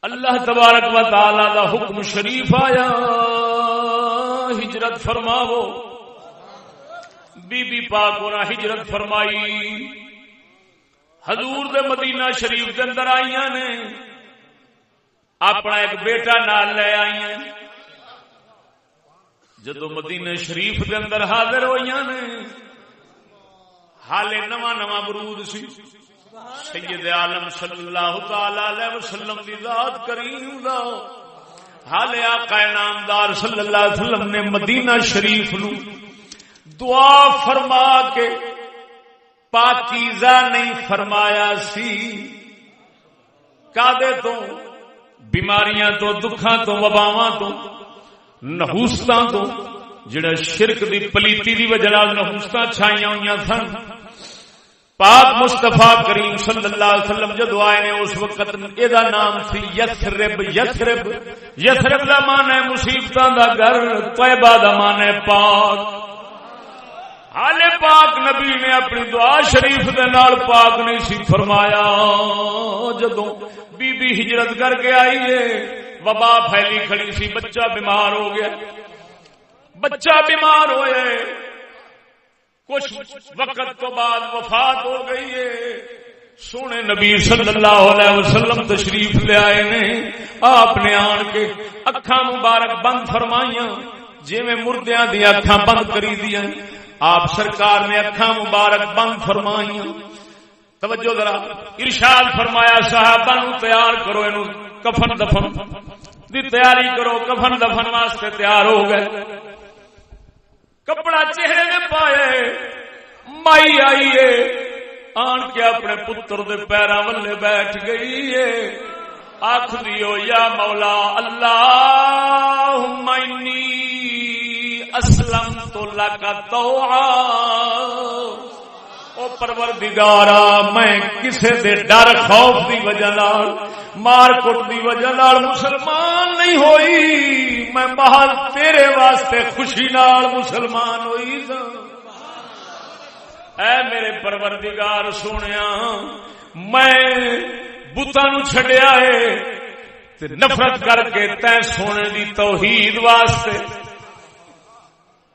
[SPEAKER 1] اللہ تبارک و تعالی دا حکم شریف آیا ہجرت فرماو. بی بی پاک ہونا ہجرت فرمائی، حضور دے مدینہ شریف دے اندر آئیاں نے، اپنا ایک بیٹا نال لے آئی ہیں. جدو مدینہ شریف دے اندر حاضر ہوئیاں نے، حالے نواں نواں برود سی. سید عالم صلی اللہ تعالی علیہ وسلم دی ذات کریم دا حالے آقا نامدار صلی اللہ علیہ وسلم نے مدینہ شریف نو دعا فرما کے پاکیزہ نہیں فرمایا سی. کادے تو بیماریاں تو، دکھاں تو، وباواں تو، نحوستاں تو، جڑا شرک دی پلیتی دی وجہ نال نحوستاں چھائیاں ہوئیاں سن. پاک مصطفیٰ کریم صلی اللہ علیہ وسلم جدو آئے نے اس وقت ایدا نام سی یثرب. یثرب، یثرب دا معنی ہے مصیبتاں دا گھر، طیبہ دا معنی ہے پاک. حالے پاک نبی نے اپنی دعا شریف دے نال پاک نہیں سی فرمایا. جدوں بی بی ہجرت کر کے آئی ہے، وبا پھیلی کھڑی سی، بچہ بیمار ہو گیا. بچہ بیمار ہوئے، کچھ وقت تو بعد وفات ہو گئی ہے. سونے نبی صلی اللہ علیہ وسلم تشریف لے آئے نے. آپ نے آن کے اکھاں مبارک بند فرمائیاں، جی میں مردیاں دی اکھاں بند کری دیا. آپ سرکار نے اکھاں مبارک بند فرمائیاں. توجہ ذرا، ارشاد فرمایا صحابہ نو تیار کرو، اینو کفن دفن دی تیاری کرو. کفن دفن واسطے تیار ہو گئے. کپڑا چہرے میں پائے، مائی آئی ہے، آن کے اپنے پتر دے پیراں ولے بیٹھ گئی ہے. آکھ دیو یا مولا اللہم انی اسلمت لک طوعا. او پروردگارا، میں کسے دے ڈر خوف دی وجہ نال، مار کٹ دی وجہ نال مسلمان نہیں ہوئی، میں محض تیرے واسطے خوشی نال مسلمان ہوئی. اے میرے پروردگار سونیا، میں بتاں نو چھڈیا ہے تے نفرت کر کے تے سونے دی توحید واسطے.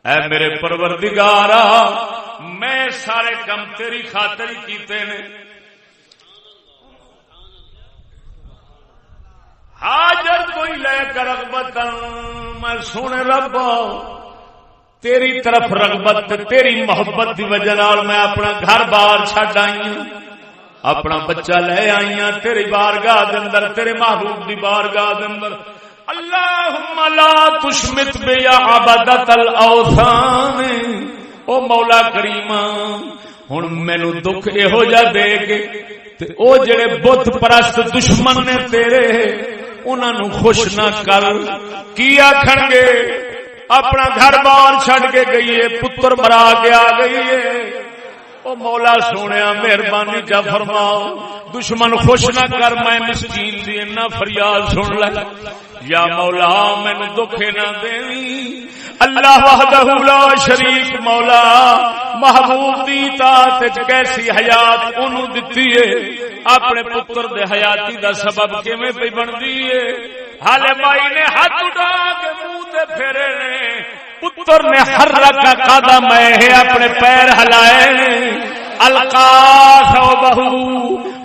[SPEAKER 1] اے میرے پروردگارا، میں سارے کم تیری خاطر ہی کیتے نے. ہاجر کوئی لے کر رغبتاً، میں سونے رب تیری طرف رغبت، تیری محبت دی وجہ نال میں اپنا گھر بار چھڈ آئی ہوں، اپنا بچہ لے آئی ہوں تیری بارگاہ دے اندر، تیرے محبوب دی بارگاہ دے اندر. اللہم لا تشمت بیا عبادت الاوثان. او مولا کریم، ہن مینوں دکھ ایہو جا دے کے تے او جڑے بت پرست دشمن نے تیرے، انہاں نو خوش نہ کر. کی آکھن گے؟ اپنا گھر بار چھڈ کے گئی ہے، پتر مرا کے آ گئی ہے. او مولا سونیا مہربانی جا فرماؤ، دشمن خوش نہ کر، میں مسکین دی نہ فریاد سن لے. یا مولا مینوں دکھ نہ دیویں. اللہ وحدہ لا شریک مولا محبوب دی اطاعت وچ کیسی حیات اونوں دتی ہے، اپنے پتر دے حیاتی دا سبب کیویں پئی بندی ہے. حالے مائی نے ہاتھ اٹھا کے منہ تے پھیرے نے، پتر نے حرک قدم ہے اپنے پیر ہلائے القا ثوبہ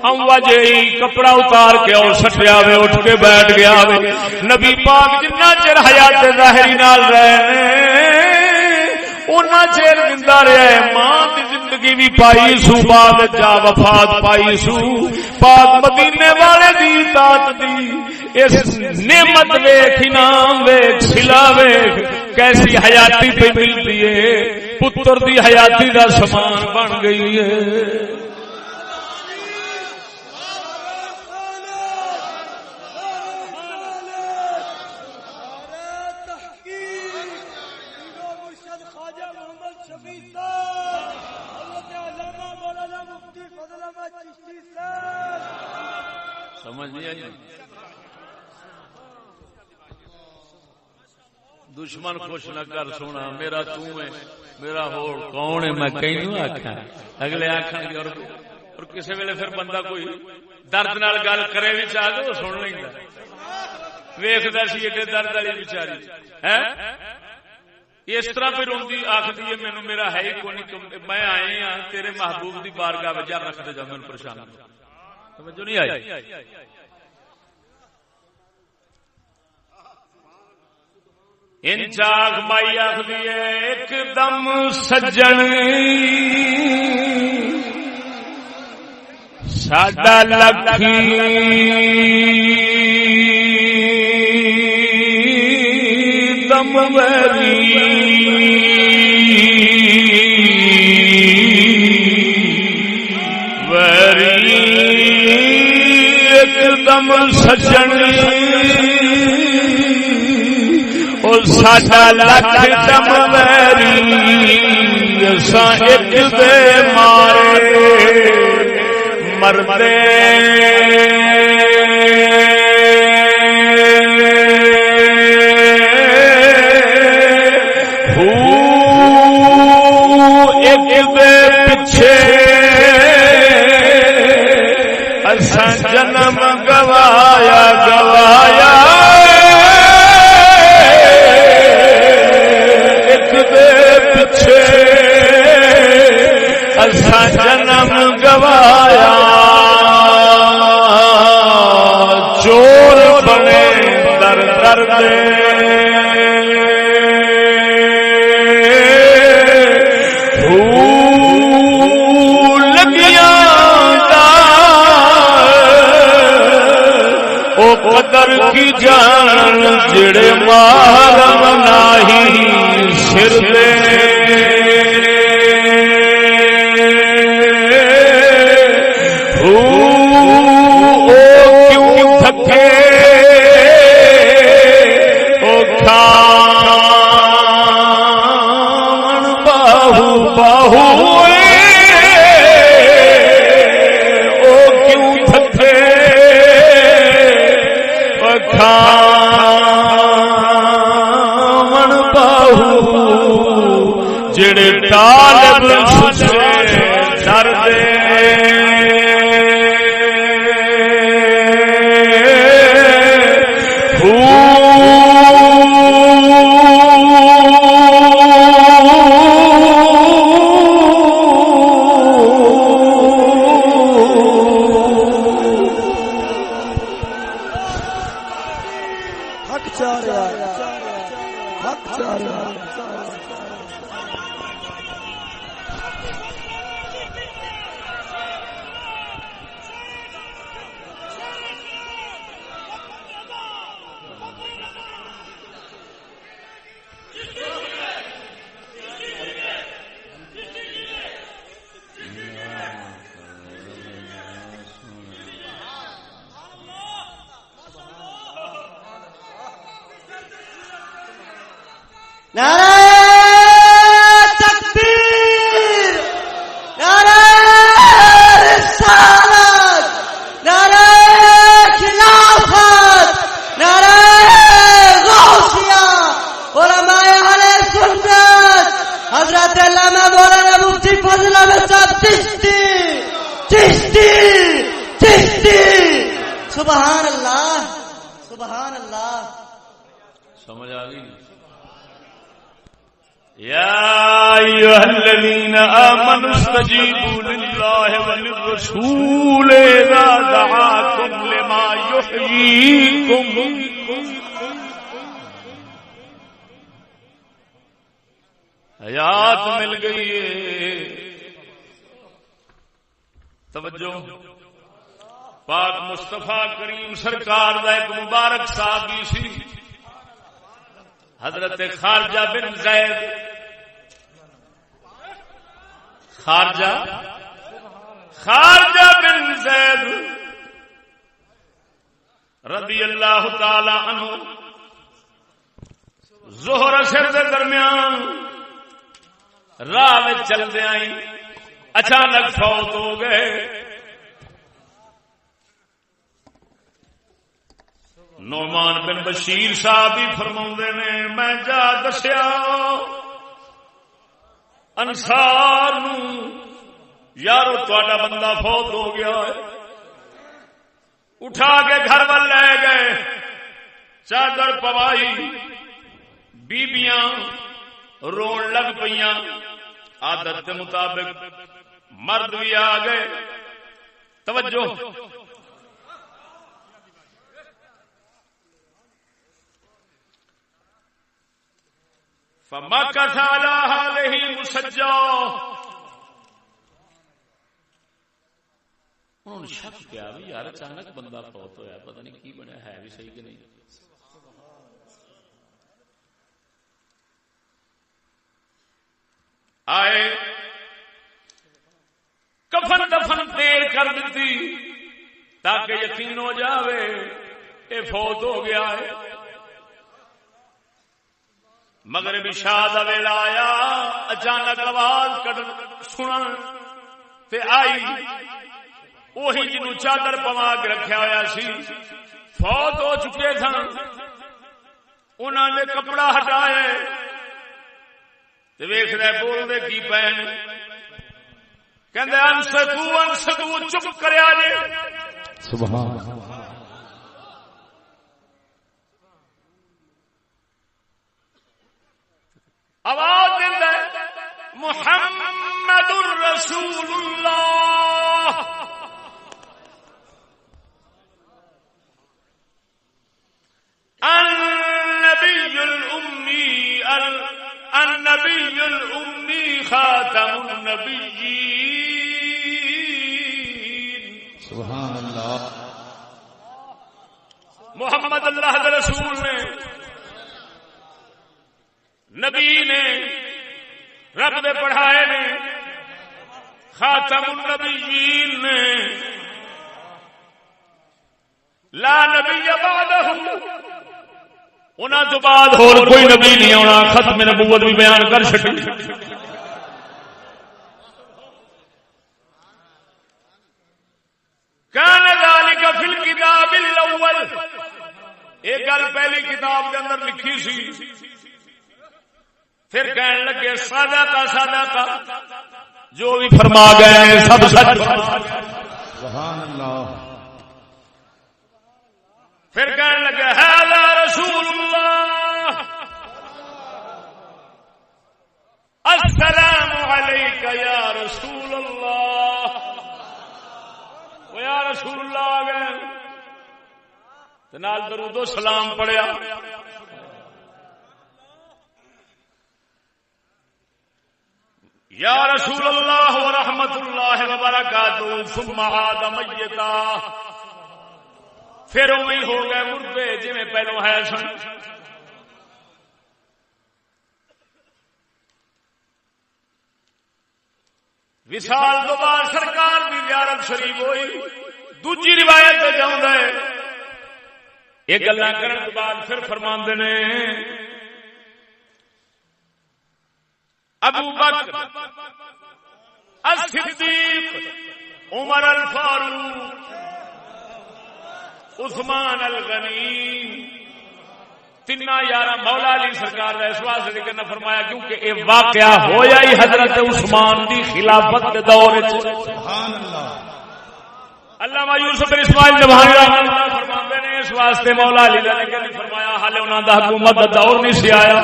[SPEAKER 1] ہم وجہ کپڑا اتار کے اور سٹیا وے اٹھ کے بیٹھ گیا وے نبی پاک جنہ چر حیات ظاہری نال رہے اونا چیر زندہ رہے ماں دی زندگی بھی پائی سو بعد جا وفات پائی سو پاک مدینے والے دی اطاعت دی اس نعمت ویکھ انعام ویکھ صلہ ویکھ کیسی حیاتی پہ ملتی ہے پتر دی حیاتی دا سامان بن گئی ہے سمجھ نہیں آئی دشمن خوش نہ کر سونا میرا تو ہے میرا ہور کون ہے میں کہیں آکھا اگلے آکھن گے اور کسی ویلے پھر بندہ کوئی درد نال گل کرے بھی چاہ دے وہ سن لیندا ویکھدا سی ایڈے درد والی بیچاری ہے اس طرح پہ روندی آکھدی ہے مینوں میرا ہے ہی کوئی نہیں میں آئے ہاں تیرے محبوب دی بارگاہ وچ رکھ دے جا مینوں پریشان سمجھ نہیں آئی ان چاک مائی آخری ہے ایک دم سجن ساڈا لکھی دم ویری ویری ایک دم سجن ساڈا لکھ دم ویری اساں ایک دے مارے مردے ایک دے پیچھے اساں جنم گوایا گوایا جنم گوایا چور بنے در در دے لگیاں او قدر کی جان جڑے معلوم نہیں سر دے جڑے طالب سچے ڈر دے سبحان اللہ سبحان اللہ. سمجھ آ گئی؟ يا أيها الذين آمنوا استجيبوا لله وللرسول إذا دعاكم لما يحييكم. حیات مل گئی ہے. توجہ. پاک مصطفیٰ کریم سرکار دا ایک مبارک صحابی سی حضرت خارجہ بن زید. خارجہ بن زید رضی اللہ تعالی عنہ ظہر اثر دے درمیان راہ میں چلدے آئی اچانک فوت ہو گئے. نعمان بن بشیر صاحب ہی فرماؤندے نے میں جا دسیا انصار نو یارو تہاڈا بندہ فوت ہو گیا ہے. اٹھا کے گھر ول لے گئے, چادر پوائی, بیبیاں رون لگ پئیاں. عادت کے مطابق مرد بھی آ گئے. توجہ. فمكث على هذه مسجا. انہوں نے شک کیا بھی یار اچانک بندہ فوت ہوا, پتہ نہیں کی بنیا ہے بھی صحیح کہ نہیں. آئے کفن دفن دیر کر دیتی تاکہ یقین ہو جاوے اے فوت ہو گیا ہے. مغرب عشاء دا ویلا آیا, اچانک آواز سنن تے آئی. وہی جنوں چادر پوا کے رکھیا ہوا سی فوت ہو چکے سن. انہاں نے کپڑا ہٹائے تے ویکھ رہے بول دے کی پین. کہندے انصتو چپ کریا جے. سبحان اللہ. آواز دیندا محمد رسول اللہ. النبی الأمی النبی الأمی خاتم النبیین. سبحان اللہ. محمد اللہ کے رسول نے, نبی نے, رب نے پڑھائے نے, خاتم النبیین نے, لا نبی بعدہ, انہاں تو بعد اور کوئی نبی نہیں ہونا. ختم نبوت بھی بیان کر سکے. کان ذالک فی الکتاب الاول, ایک گل پہلی کتاب کے اندر لکھی سی. پھر کہنے لگے صدقہ جو بھی فرما گئے سب سچ. سبحان اللہ. پھر کہنے لگے ھذا رسول اللہ السلام علیک یا رسول اللہ. وہ یا رسول اللہ آ گئے نال درود و سلام پڑھیا. یا رسول اللہ ورحمت اللہ وبرکاتہ. ثم عاد میتا, پھر وہی ہو گئے مردے جی میں پہلو ہے سن. وصال تو بعد سرکار کی زیارت شریف ہوئی. دوجی روایت پہ جاؤں گے یہ گلاں کرن کے بعد پھر فرماندے نے ابو بکر الصدیق, عمر الفاروق, عثمان الغنی, تینا یارہ مولا علی سرکار نے اس واسطے ذکر نہ فرمایا کیونکہ یہ واقعہ ہویا ہی حضرت عثمان دی خلافت کے دور وچ. سبحان اللہ. علامہ یوسف بن اسماعیل نبھانی رحمۃ اللہ فرماتے ہیں اس واسطے مولا علی نے ذکر نہیں فرمایا حالے انہاں دا حکومت دا دور نہیں سی آیا.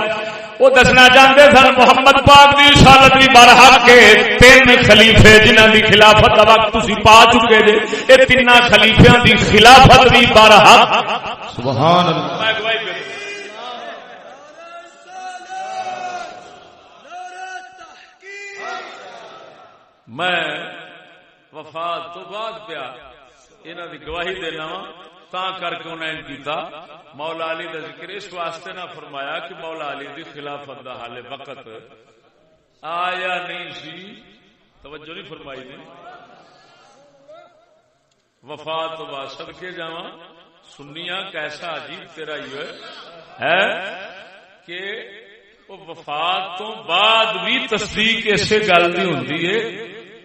[SPEAKER 1] وہ دسنا چاہتے سن محمد پاک کی رسالت بھی برحق ہے. 3 خلیفے جنہاں دی خلافت دا وقت تسی پا چکے جے, اے 3 خلیفیاں دی خلافت بھی برحق. سبحان اللہ. میں وفات تو بعد پیا انہاں دی گواہی دینا تا کر کے انہیں کیتا. مولا علی دا ذکر اس واسطے نہ فرمایا کہ مولا علی دی خلافت دا حال وقت آیا نہیں سی. توجہ نہیں فرمائی نے. وفات تو بعد صدقے جاواں سنیاں کیسا عجیب تیرا یہ ہے کہ وہ وفات تو بعد بھی تصدیق ایسے گل نہیں ہوندی ہے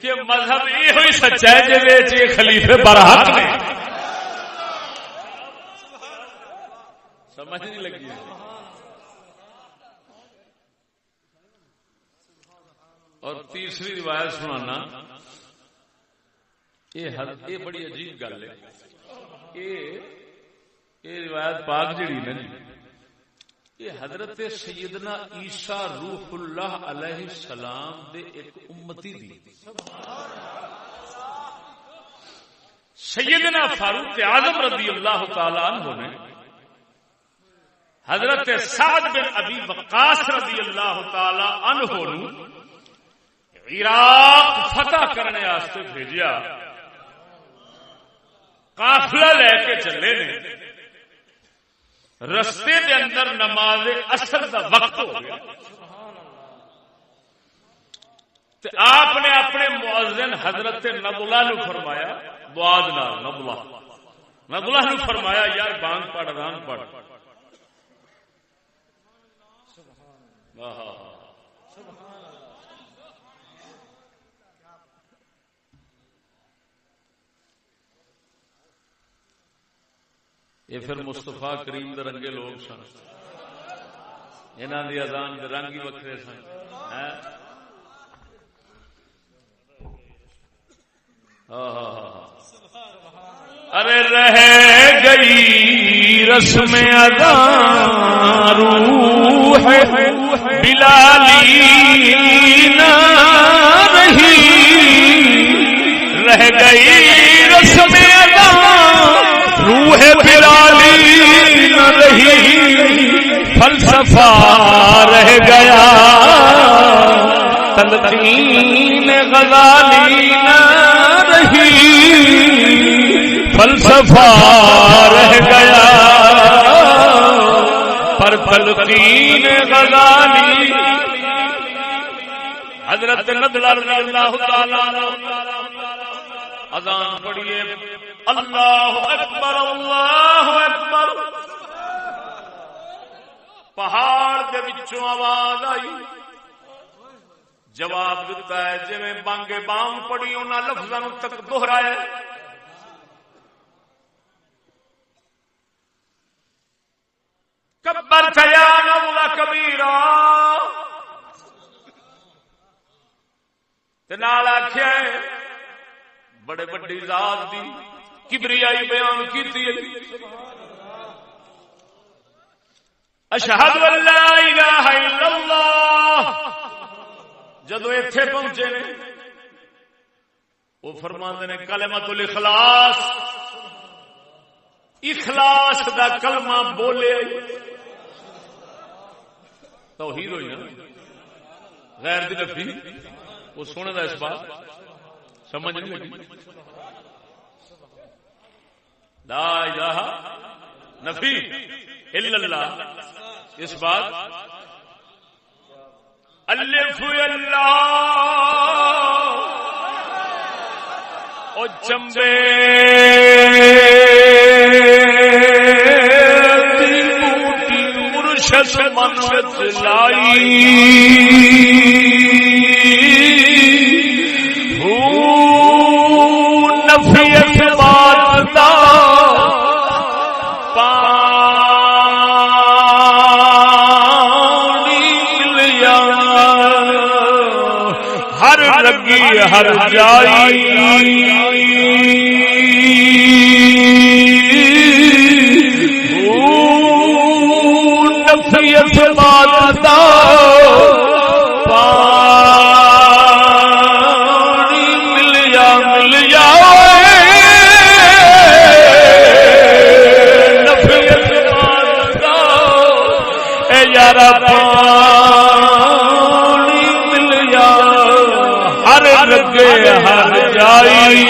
[SPEAKER 1] کہ مذہب یہ ہوئی سچا ہے جے خلیفے برحق نے. سمجھ نہیں لگی. اور تیسری روایت سنانا, یہ بڑی عجیب گل ہے. یہ روایت پاک جڑی نا یہ حضرت سیدنا عیسیٰ روح اللہ علیہ السلام دے ایک امتی دی. سیدنا فاروق اعظم رضی اللہ تعالی عنہ نے حضرت سعد بن ابی وقاص رضی اللہ تعالی عنہ نو عراق فتح کرنے واسطے بھیجیا. قافلہ لے کے چلے نے. رستے دے اندر نماز عصر دا وقت ہو گیا تے آپ نے اپنے مؤذن حضرت نبلہ نو فرمایا, بعد نال نبلہ نو فرمایا یار بانگ پڑھ اذان پڑھ. یہ پھر مصطفیٰ کریم دے رنگے لوگ سن. انہاں دی اذان دے رنگ ہی وکھرے سن. ارے رہ گئی رسم اذان روح بلالی نہ رہی. رہ گئی رسم اذان روح بلالی نہ رہی. فلسفہ رہ گیا تلقین غزالی نہ رہی. فلسفہ رہ گیا پر تلقین غزالی. حضرت نضلہ رضی اللہ تعالی عنہ اذان پڑھیے اللہ اکبر اللہ اکبر. پہاڑ کے وچوں آواز آئی. جواب دیتا ہے جی میں بانگے بام پڑھی انہاں لفظاں تک دہرایا. کبرت یا نبلا کبیرا تے نال آکھیا ہے بڑے بڑی ذات دی کبریائی بیان کیتی ہے. اشہد ان لا الہ الا اللہ. جدو ایتھے پہنچے نے وہ فرماندے نے کلمۃ الاخلاص. اخلاص دا کلمہ بولے توحید ہوئی نا. غیر دی نفی وہ سونے دا اس بات سمجھ نہیں لگی. لا الہ نفی الا اللہ اس بات. الف اللہ او چمبے دی بوٹی مرشد من وچ لائی. نفی اثبات دا ہر جائی. نفی اثبات دا یارا پانی ملیا ہر لگے ہر جائی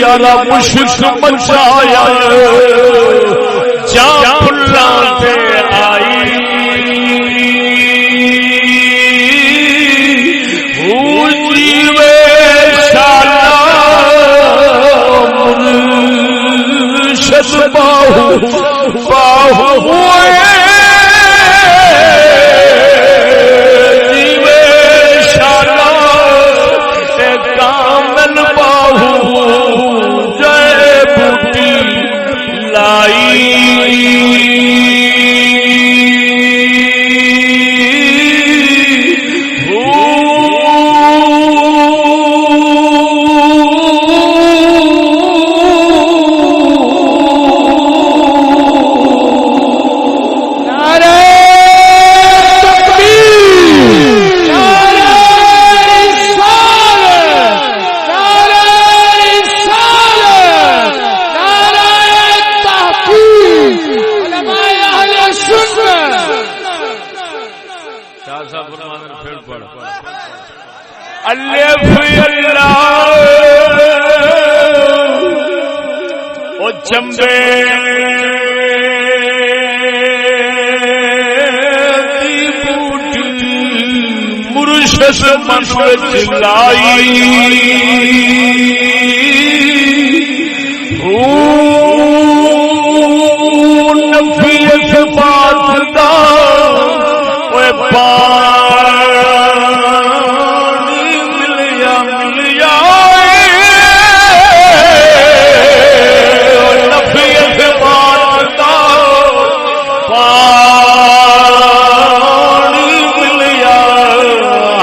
[SPEAKER 1] یارا مشک مچایا جان پھلاں تے آئی او جیوے شالا مرشد باہو ہوئے جیوے شالا کامل باہو چمبے مرشد منوچ لائی نفیت بات دا پانی ملیا ملیا نفیت بات دا پانی ملیا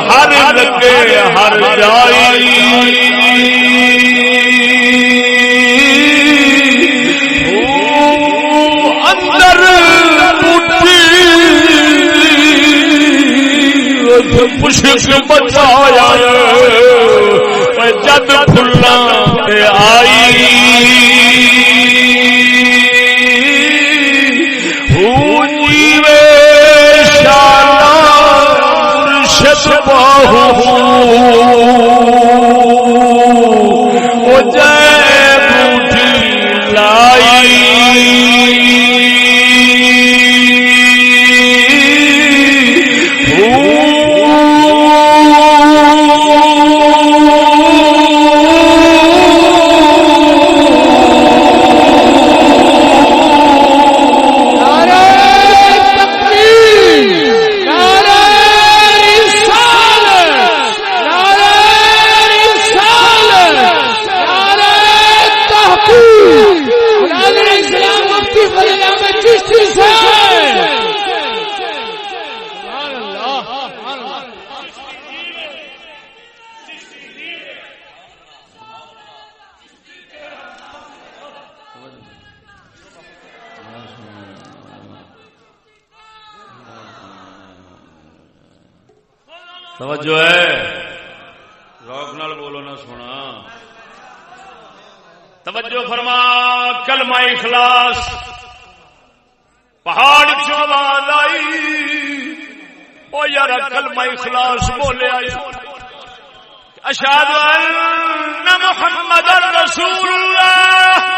[SPEAKER 1] ہر لگے ہر جائی مشک بچایا جد پھلاں تے آئی جیوے شالا مرشد باہو او جے بوٹی لائی توجہ ہے روک نال بولو نہ سونا توجہ فرما کلمہ اخلاص پہاڑ چ آواز آئی او یار کلمہ اخلاص بولے آئی اشہد ان محمد رسول اللہ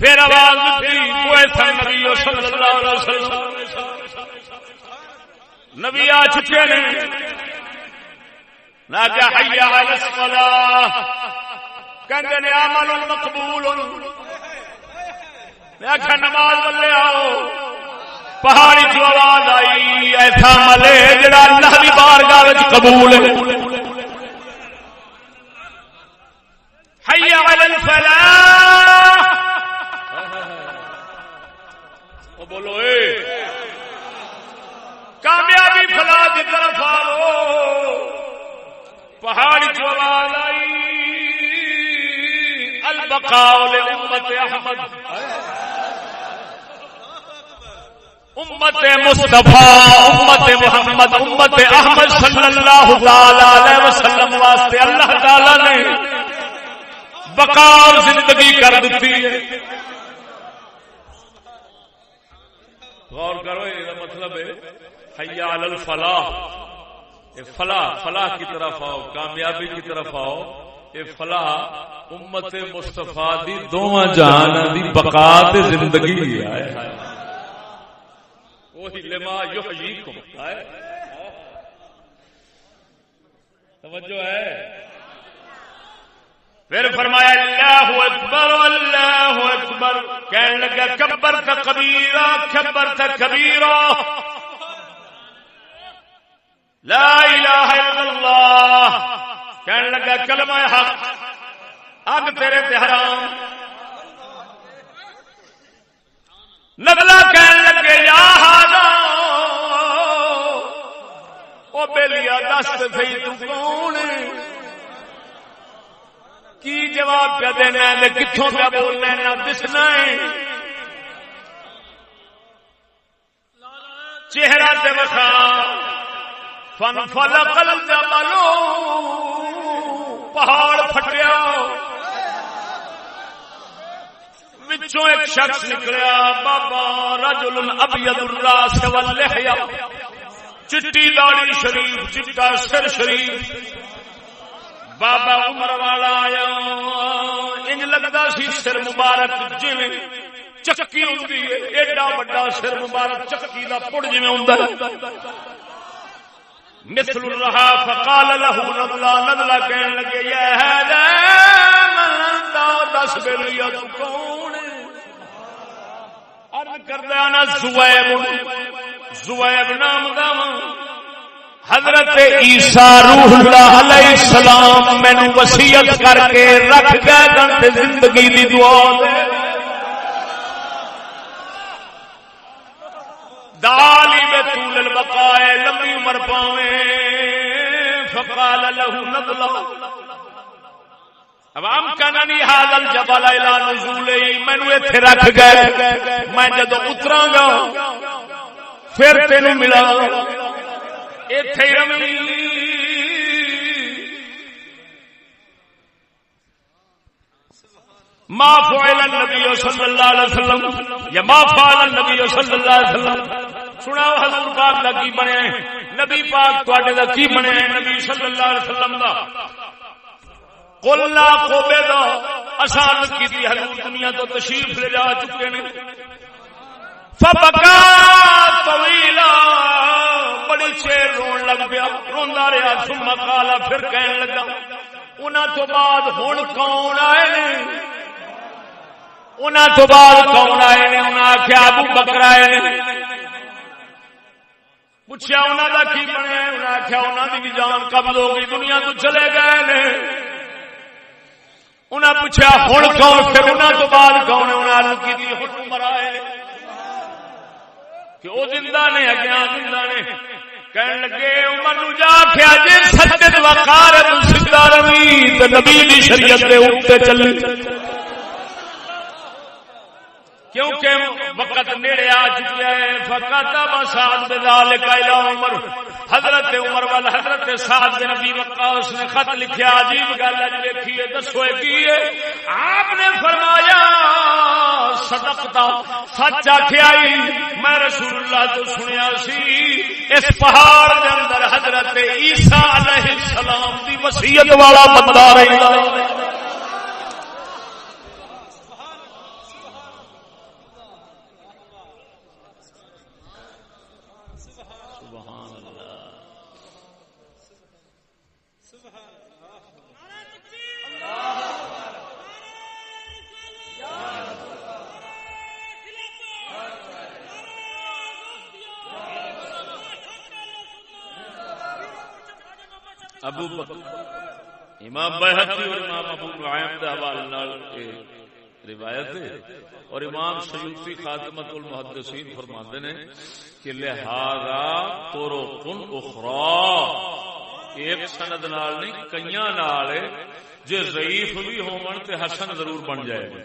[SPEAKER 1] پھر آواز اٹھی کوئی تھا نبی صلی اللہ علیہ وسلم نبی آ چکے ہیں نہ کہ حی علی الصلاۃ کہندے نے عمل مقبول میں کہ نماز والے آؤ پہاڑی جو آواز آئی ایسا عمل ہے جڑا اللہ دی بارگاہ وچ قبول ہے حی علی الفلاح بولو اے کامیابی فلاح کی طرف آو پہاڑی جو آواز آئی البقاء لامت احمد امت مصطفیٰ امت محمد امت احمد صلی اللہ تعالی علیہ وسلم واسطے اللہ تعالی نے بقا اور زندگی کر دیتی ہے. غور کرو، یہ مطلب ہے حی علی الفلاح. فلاح کی طرف آؤ، کامیابی کی طرف آؤ. یہ فلاح امت مصطفیٰ دی دوواں جہان دی بقا تے زندگی ہے. وہی لما یحییکم ہے. توجہ ہے. پھر فرمایا اللہ اکبر اللہ اکبر. کہنے لگا کبرت کبیرہ کبرت کبیرہ لا الہ الا اللہ. کہنے لگا کلمہ حق، اگ تیرے تے حرام. نگلا کہنے لگے یا ہاذا، او بیلیا دس صحیح تو کون ہے؟ کی جواب پہ دینا ہے؟ کتوں پہ بولنا ہے؟ نہ دسنا ہے. چہرہ تے وکھا. فانفلق الجبل، پہاڑ پھٹیا، وچوں ایک شخص نکلیا. بابا رجل ابیض الراس واللحیہ، چٹی داڑھی شریف، چٹا سر شریف. بابا عمر والا آیا. انج لگتا سی سر مبارک جویں چکی ہوندی ہے، ایڈا بڑا سر مبارک چکی دا پڑ جویں ہوندا ہے. مثل الرہا فقال له نضلا. نضلا کہنے لگے یا هذا من انت، دس بیلیا تو کون ہے؟ عرض کردا انا زویب نام دا حضرت عیسیٰ روح اللہ علیہ السلام مینوں وصیت کر کے رکھ گئے تے زندگی دی دعا دے. دالی بے طول البقاء، لمبی عمر پاویں. فقال له نضلا اب امکننی هذا الجبل الى نزوله. مینوں ایتھے رکھ گئے، میں جدوں اتراں گا پھر تینوں ملا ایتھے ہی رمی. ما فعل النبی صلی اللہ علیہ وسلم یا ما فعل النبی صلی اللہ علیہ وسلم. سناؤ حضور پاک دا کی بنے، نبی پاک تواڈے دا کی بنے. نبی صلی اللہ علیہ وسلم دا قلنا قبضا، آسان کی تھی حضور دنیا تو تشریف لے جا چکے نے. فبکا طویلا، بڑی چیر رون لگ پیا، روندا رہا. ثم قال، پھر کہنے لگا انہاں تو بعد ہن کون آئے نے؟ انہاں تو بعد کون آئے نے؟ انہاں آخیا ابو بکر آئے نے. پوچھا انہاں دا کی بنیا؟ انہاں آخیا انہاں دی بھی جان قبض ہو گئی، دنیا تو چلے گئے نے. انہاں پوچھا ہن کون؟ پھر انہاں تو بعد کون ہے؟ انہاں عرض کی عمر آئے کہ وہ زندہ نے، اگیا زندہ نے. کہنے لگے عمر نو جا کے جے سجد وقار سیدھا روی تے نبی دی شریعت دے اوتے چلی، کیونکہ وقت نیڑے آ چکا ہے. فکتب سعد بذلک الی عمر، حضرت عمر وال حضرت سعد بن ابی وقاص نے خط لکھیا. عجیب گل ہے، دیکھیے دسو کی ہے. آپ نے فرمایا صدقتا، سچ آکھیا، میں رسول اللہ تو سنیا سی اس پہاڑ دے اندر حضرت عیسیٰ علیہ السلام دی وصیت والا بندہ رہندا. ابو بکر امام بیہقی اور امام ابو نعیم دے حوالے نال روایت ہے. اور امام سیوطی خاتمۃ المحدثین فرماتے ہیں کہ لہذا طرق اخرى، ایک سند نال نہیں کئیاں نال جو ضعیف بھی ہون تے حسن ضرور بن جائے گا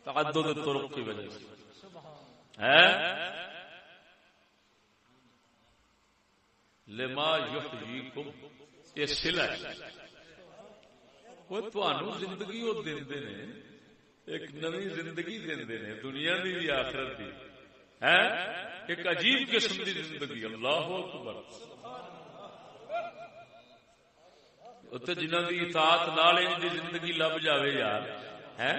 [SPEAKER 1] تعدد طرق کی وجہ سے. لما یحییکم یہ صلہ ہے، وہ تانوں زندگی وہ دیندے نے، ایک نئی زندگی دیندے نے، دنیا دی بھی آخرت دی ہے، ایک عجیب قسم دی زندگی۔ اللہ اکبر۔ تے جنہاں دی اطاعت نال ان دی زندگی لب جاوے یار ہے،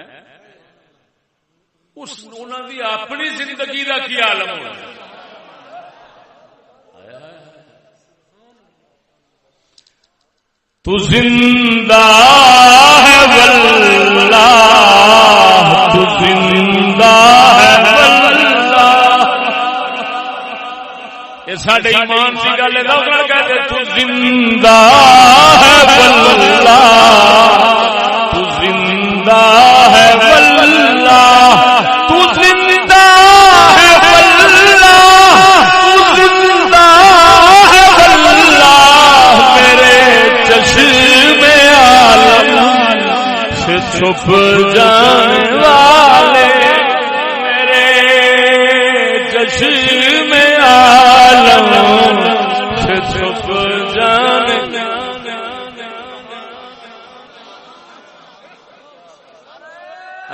[SPEAKER 1] اس انہاں دی اپنی زندگی دا کی عالم ہونا ہے۔ تو زندہ ہے واللہ، تو زندہ ہے واللہ، یہ ساڈے ایمان کی گل ہے۔ لوگ کہتے تو زندہ ہے واللہ، تو زندہ ہے واللہ، تو زندہ ہے واللہ، تو زندہ ہے واللہ، میرے چشم عالم سے چھپ جانے والے، میرے چشم عالم سے چھپ جانے۔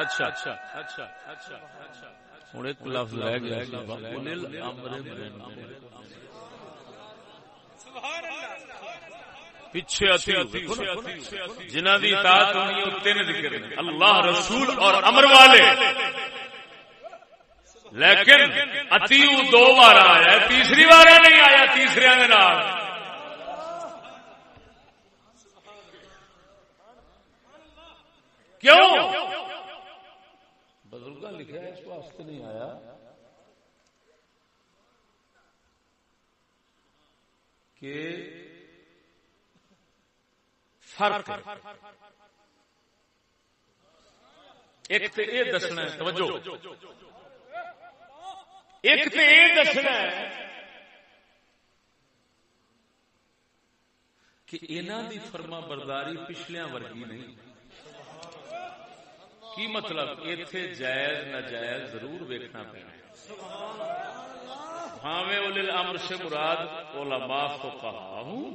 [SPEAKER 1] اچھا اچھا اچھا اچھا اچھا، ہوں ایک لفظ رہ گیا، پیچھے جنہ دی اطاعت ہونی ہے تین ذکر ہیں، اللہ، رسول اور امر والے، لیکن اطیعو دو بار آیا ہے، تیسری بار نہیں آیا تیسرے کے نال۔ کیوں؟ بزرگاں لکھا ہے اس واسطے نہیں آیا کہ فرق ایک تے یہ دسنا ہے، توجہ، ایک تے یہ دسنا ہے کہ انہاں دی فرما برداری پچھلیاں ورگی نہیں۔ کی مطلب؟ ایتھے جائز ناجائز ضرور ویکھنا پینا ہے۔ ہاں میں اولی الامر سے مراد علماء فقہا ہوں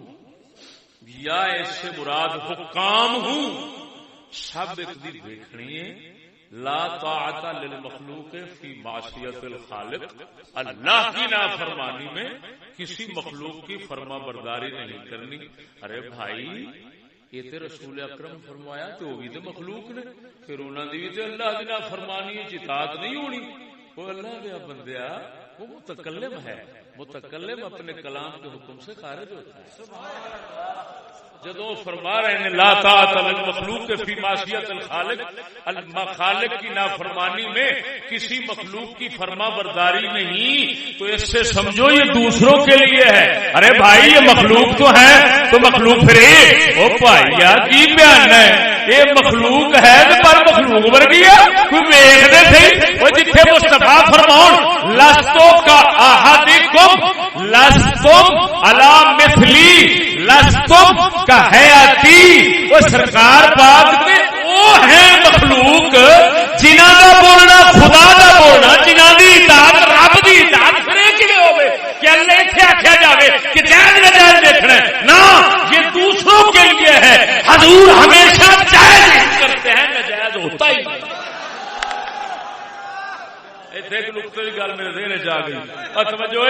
[SPEAKER 1] یا اس سے مراد حکام ہوں، سب ایک دی دیکھنی ہے۔ لا طاعت للمخلوق فی معصیت الخالق، اللہ کی نافرمانی میں کسی مخلوق کی فرما برداری نہیں کرنی۔ ارے بھائی یہ تے رسول اکرم فرمایا تو وہ بھی تو مخلوق نے، پھر انہوں نے بھی تو اللہ کی نافرمانی اطاعت نہیں ہونی۔ وہ اللہ دیا بندیا، وہ متکلم ہے، متکلم اپنے کلام کے حکم سے خارج ہوتا ہے۔ جدو فرما رہے ہیں لا طاعت للمخلوق فی معصیت الخالق، خالق کی نافرمانی میں کسی مخلوق کی فرما برداری نہیں، تو اس سے سمجھو یہ دوسروں کے لیے ہے۔ ارے بھائی یہ مخلوق تو ہے، تو مخلوق پھر او بھائی یار کی بیان ہے، یہ مخلوق ہے پر مخلوق ورگی ہے، کوئی ویکھدے تھے وہ جتھے مصطفیٰ فرماؤں لستو کا احدکم لستم علی مثلی لستم کا حیاتی، وہ سرکار پاک نے وہ ہیں مخلوق جنہاں دا بولنا خدا دا بولنا، جنہاں دی اطاعت رب دی اطاعت کرے کیویں ہوے کہ اللہ اتنے آخیا جائے کہ جائز ناجائز دیکھنا ہے، نہ یہ دوسروں کے لیے ہے۔ حضور ہمیشہ جائز کرتے ہیں، ناجائز ہوتا ہی نہیں۔ ایک نقطے کی گل میرے ذہن چ آ گئی، توجہ،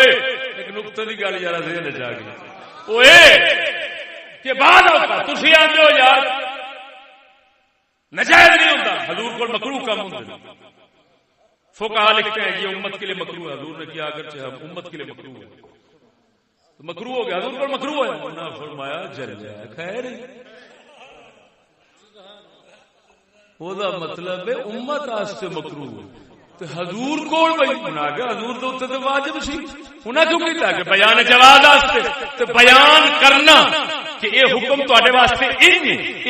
[SPEAKER 1] ایک نقطے کی گل یار ذہن چ آ گئی، وہ کہ بعد تھی آتے ہو یار نجائز نہیں ہوتا، حضور کو مکروہ کم ہوتا ہے۔ فقہا لکھتے ہیں یہ امت کے لیے مکروہ ہے، حضور نے کیا اگرچہ ہم امت کے لیے مکروہ ہے، تو مکروہ ہو گیا، حضور کو مکروہ ہے، انہوں نے فرمایا جل جائے خیر ہی، وہ مطلب ہے امت واسطے مکروہ ہے۔ حضور کو بنا گیا، حضور تو اتنے واجب سی، انہیں کیوں کیتا کہ بیان جواز واسطے، تو بیان کرنا کہ یہ حکم تواڈے واسطے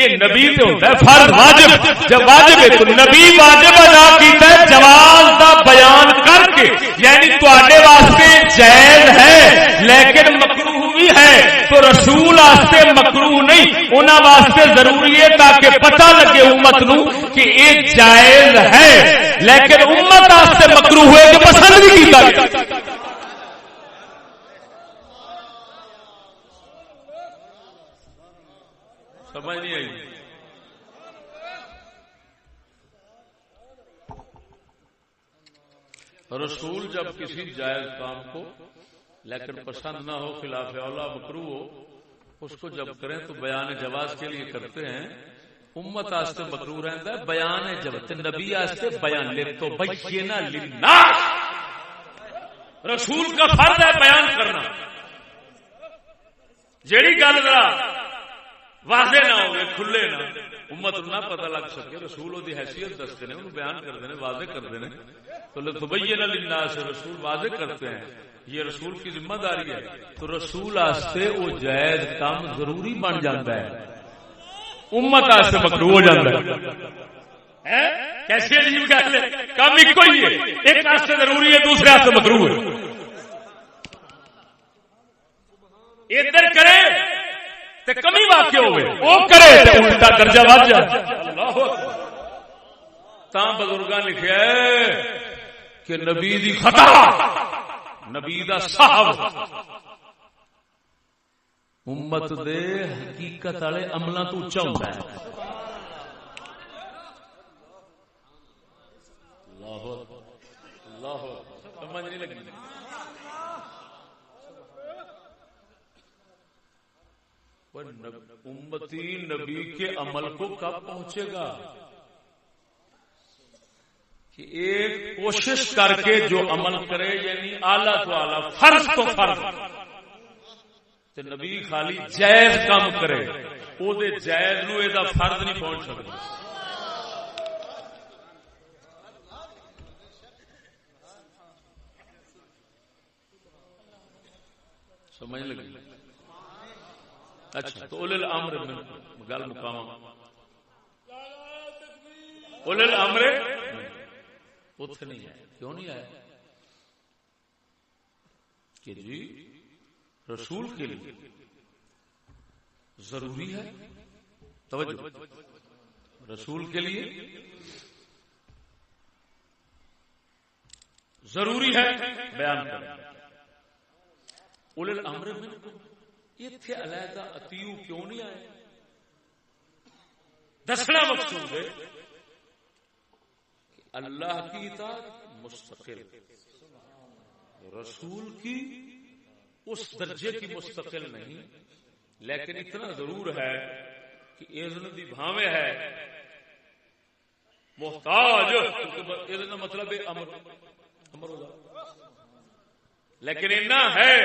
[SPEAKER 1] یہ نبی تے ہوتا ہے فرض واجب، جب واجب ہے تو نبی واجب ادا کیتا ہے جواز دا بیان کر کے، یعنی تواڈے واسطے جائز ہے لیکن مکروہ بھی ضروری ہے تو رسول واسطے مکروہ نہیں، انہاں واسطے ضروری ہے تاکہ پتہ لگے امت نو کہ یہ جائز ہے، لیکن امت واسطے مکروہ ہوئے کہ پسند بھی کیتا گیا۔ سمجھ نہیں آئی؟ رسول جب کسی جائز کام کو لیکن پسند نہ ہو، خلاف اولا مکروہ ہو، اس کو جب کریں تو بیان جواز کے لیے کرتے ہیں۔ امت واسطے مکروہ رہتا ہے بیان جواز، نبی واسطے بیان لے تو بینا للناس، رسول کا فرض ہے بیان کرنا۔ جیڑی گل ذرا واضح نہ ہوئے، کھلے نہ، امت نہ پتہ لگ سکے، رسول دی حیثیت دستے ہیں، انہوں بیان کرتے ہیں، واضح کرتے ہیں، تو لتبین للناس رسول واضح کرتے ہیں، یہ رسول کی ذمہ داری ہے۔ تو رسول واسطے وہ جائز کام ضروری بن جاتا ہے، امت واسطے مکروہ ہو جاتا ہے۔ کیسے عجیب گل ہے، کام ایک ہی ہے، ایک واسطے ضروری ہے، دوسرے واسطے مکروہ ہے۔ ادھر کرے تے کمی واقع ہوئے، وہ کرے تے الٹا درجہ بڑھ جائے۔ اللہ تا بزرگاں لکھیا ہے کہ نبی دی خطا، نبی دا صاحب امت دے حقیقت والے عملاں تو اونچا ہوندا ہے۔ اللہ اللہ سمجھ نہیں لگی؟ امتی نبی کے عمل کو کب پہنچے گا کہ ایک کوشش کر کے جو عمل کرے، یعنی اعلیٰ تو اعلیٰ، فرض تو فرض، تے نبی خالی جائز کام کرے، او دے جائز نو اے دا فرض نہیں پہنچ سکتا۔ سمجھ لگی؟ اچھا تو اولل امر گل مقام، اولل امر اتنے نہیں آیا۔ کیوں نہیں آیا؟ کہ جی رسول کے لیے ضروری ہے، توجہ، رسول کے لیے ضروری ہے بیان کرنا۔ اولل امر منکم، اتنے علیحدہ اتیو کیوں نہیں آئے؟ دسنا مقصود ہے کہ اللہ کی اطاعت مستقل، رسول کی اس درجے کی مستقل نہیں، لیکن اتنا ضرور ہے کہ اذن دی بھاوے ہے محتاج، اذن مطلب امر ہوگا، لیکن اتنا ہے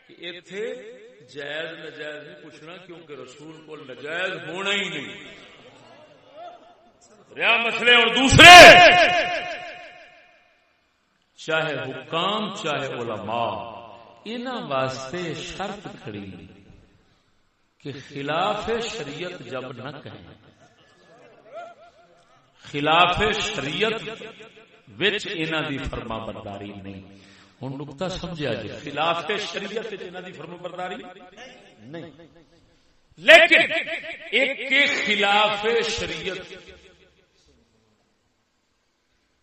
[SPEAKER 1] کہ اتنے جائز نجائز نہیں پوچھنا، کیونکہ رسول کو نجائز ہونا ہی نہیں۔ ریا مسئلے اور دوسرے، چاہے حکام چاہے علماء، انہاں واسطے شرط کھڑی کہ خلاف شریعت جب نہ کہیں، خلاف شریعت وچ انہاں دی فرما برداری نہیں۔ ہوں نقطہ سمجھا جی، خلاف شریعت انہاں دی فرما برداری نہیں، لیکن ایک کے خلاف شریعت،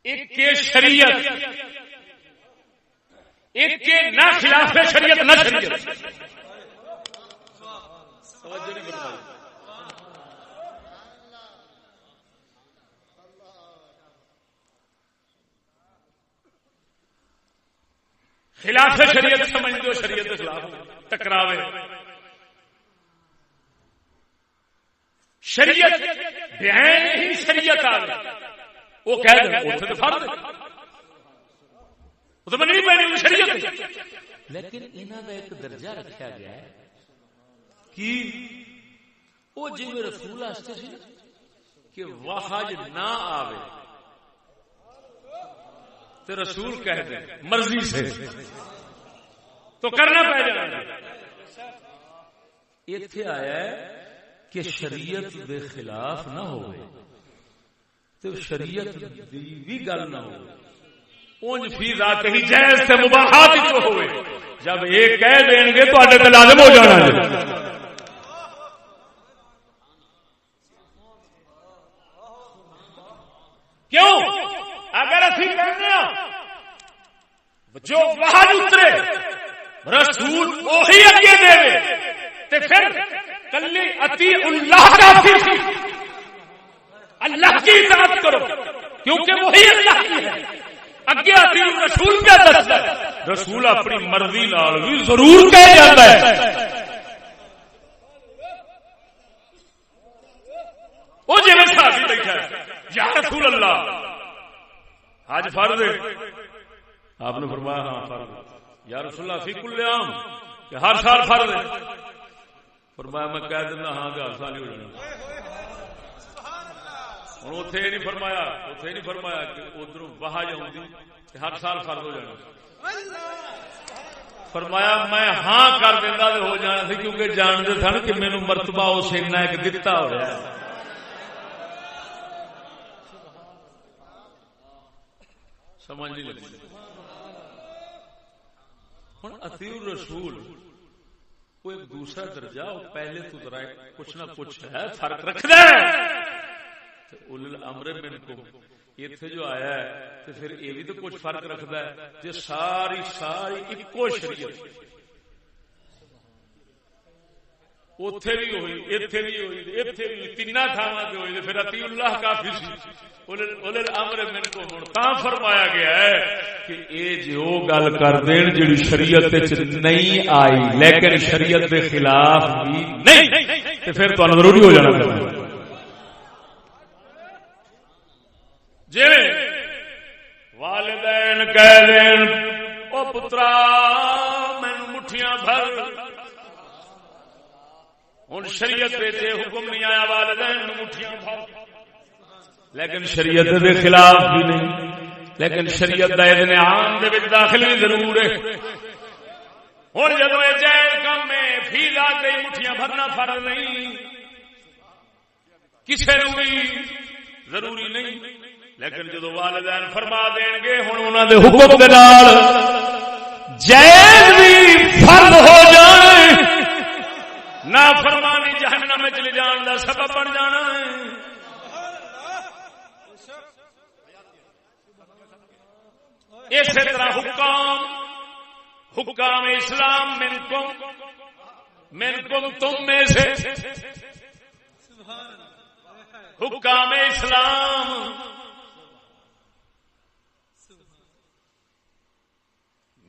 [SPEAKER 1] ایک کے شریعت، ایک کے نہ خلاف شریعت نہ شریعت۔ توجہ نہیں فرمائی؟ خلاف شریعت سمجھ دو، شریعت کے خلاف ٹکراوے، شریعت بیان ہی شریعت آ گئی، وہ کہہ دیں اتنے تو فرض ہے، وہ تو مننی پینی شریعت ہے، لیکن انہوں نے ایک درجہ رکھا گیا ہے کہ وہ جی رسول واسطے سی کہ وحج نہ آوے تو رسول کہہ دیں مرضی سے تو کرنا پڑ جانا۔ اتنے آیا ہے کہ شریعت دے خلاف نہ ہوئے تو شریعت دی بھی گل نہ ہو، اونج فی ذات ہی جائز تے مباحات جو ہوئے، جب یہ کہہ دیں گے تو آدھے لازم ہو جانا ہے. کیوں؟ اگر اسی کہنے جو وحی اترے رسول وہی اگے دے تے پھر کلی اطیع اللہ کافی سی. اللہ کی اطاعت کرو کیونکہ وہی اللہ کی ہے. اگے اطیع رسول کیا دستا ہے؟ رسول اپنی مرضی نال بھی ضرور کہہ جاتا ہے. وہ جی صحابی بیٹھا ہے یا رسول اللہ حج فرض ہے. آپ نے فرمایا ہاں فرض ہے. یا رسول اللہ فی کل عام کہ ہر سال فرض ہے. فرمایا میں کہہ دینا ہاں کہ ہر سال ہی ہو جانا. ہوں اتنے یہ نہیں فرمایا کہ ادھر وحی آؤں کہ ہر سال فرض ہو جانا. فرمایا میں ہاں کر دینا تو ہو جانا سی کیونکہ جانتے سن کہ مینو مرتبہ اس ایک دتا ہو رہا ہے. سمجھ نہیں لگی. ہوں اطیع الرسول وہ ایک دوسرا درجہ وہ پہلے تو ذرا کچھ نہ کچھ ہے فرق رکھتا ہے. اولل الامر منکم اتنے جو آیا ہے تو پھر یہ بھی تو کچھ فرق رکھتا ہے. جو ساری ایکو شریعت اتے بھی ہوئی اتے بھی ہوئی اتے بھی تین تھاواں سے ہوئی پھر اطیع اللہ کافی سی. اولل الامر منکم تا فرمایا گیا ہے کہ اے جو گل کر دین جڑی شریعت وچ نہیں آئی لیکن شریعت دے خلاف بھی نہیں تے پھر تو ضروری ہو جانا چاہیے. جی والدین کہہ دین او پترا مینوں مٹھیاں بھر. ہوں شریعت یہ حکم نہیں آیا والدین مٹھیاں بھر لیکن شریعت دے خلاف بھی نہیں. لیکن شریعت دا اذن عام دے وچ داخل بھی ضرور ہے. ہوں جدو یہ جائز کام ہے فی ذات ہی مٹھیاں بھرنا فرض نہیں کسی نو بھی ضروری نہیں. لیکن جدو والدین فرما دین گے ہوں انہوں دے حکم دے نال جائز بھی فرض ہو جائے نہ فرمانی جہنم میں چلے جان دا سبب بن جانا ہے. اسی طرح حکام اسلام منکم تم میں سے حکام اسلام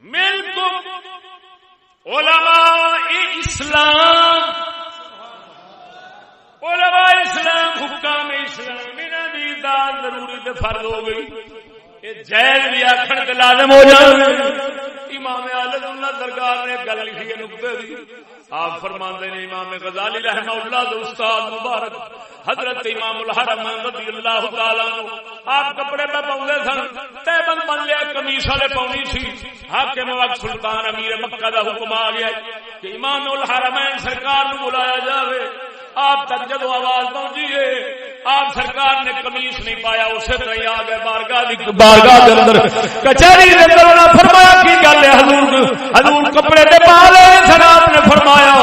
[SPEAKER 1] منکم علماء اسلام حکام اسلام انہاں دی اطاعت ضروری تے فرض ہو گئی. جائز بھی آخر کے لازم ہو جائے. امام اہل سنت سرکار نے گل لکھی ہے نقطے دی. آپ فرماندے نے امام غزالی رحمہ اللہ دے استاد مبارک حضرت امام الحرم رضی اللہ تعالی عنہ آپ کپڑے پہ پاؤندے سن تیبند بن لیا قمیص والے پاؤنی سی. حاکم وقت سلطان امیر مکہ دا حکم آ گیا کہ امام الحرمین سرکار نو بلایا جاوے. آپ تک جدو آواز پہنچی ہے آپ سرکار نے قمیص نہیں پایا اسی طرح آ گئے بارگاہ کے اندر کچہری کے اندر. فرمایا کی گل ہے حضور کپڑے تے پا لے جناب نے فرمایا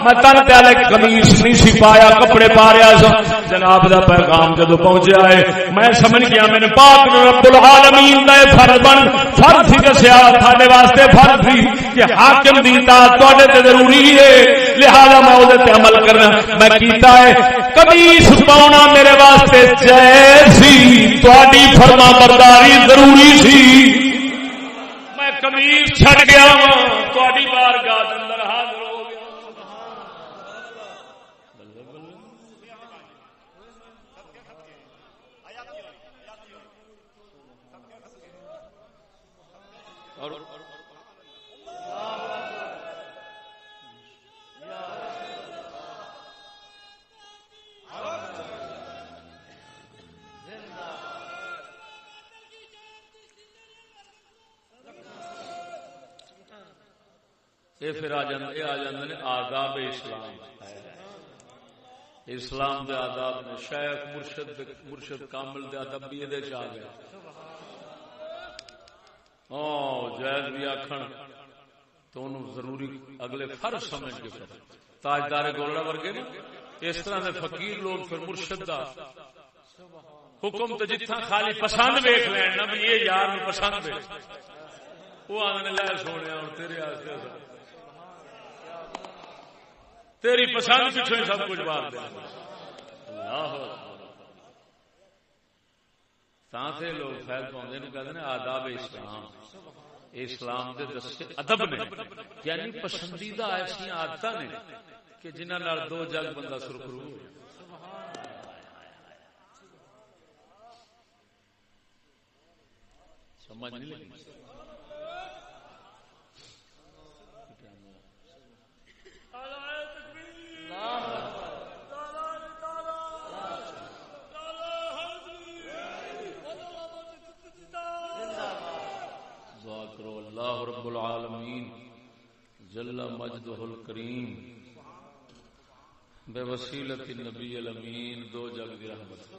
[SPEAKER 1] میں تن تے قمیص نہیں سی پایا کپڑے پا رہا سا. جناب دا پیغام جدو پہنچیا ہے میں سمجھ گیا میں نے پاک رب العالمین دا فرض تھی دسیا تھاڈے واسطے فرض تھی کہ حاکم دی اطاعت تواڈے تے ضروری ہے لہذا میں اودے تے عمل کرنا. میں کیتا ہے قمیص پاؤنا میرے واسطے جائز سی تواڈی فرما برداری ضروری سی. میں قمیص چھڈ گیا تواڈی بارگاہ دے اندر حاضر ہو گیا. یہ پھر آ جاندے نے آداب اسلام. اسلام دے آداب نے شیخ مرشد کامل دے ادب بھی یہ آ گئے. جائز بھی آخن تو انہوں ضروری اگلے فرض سمجھ کے کرے. تاجدار گولڑا ورگے نا اس طرح دے فقیر لوگ پھر مرشد دا حکم تو جتنا خالی پسند ویکھ لین نا بھی یہ یار نو پسند ہے وہ آنے لے سونے ہوں تیرے واسطے تیری پسند پیچھے سب کچھ بات دے. اللہ تاں تے لوگ فیض پاؤندے نے کہندے نے آداب اسلام اسلام دے دسے ادب نے یعنی پسندیدہ ایسی عادتاں نے کہ جنہاں نال دو جگ بندہ سرخرو ہو. سمجھ نہیں لگی. اللہ رب العالمین جل مجدہ الکریم بے وسیلۃ النبی الامین دو جگ دی رحمت.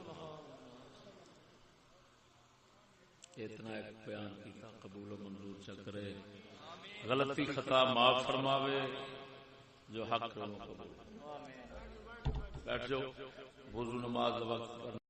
[SPEAKER 1] اتنا ایک بیان کیتا قبول و منظور چکرے غلطی خطا معاف فرماوے جو حق بیٹھ جاؤ وضو نماز وقت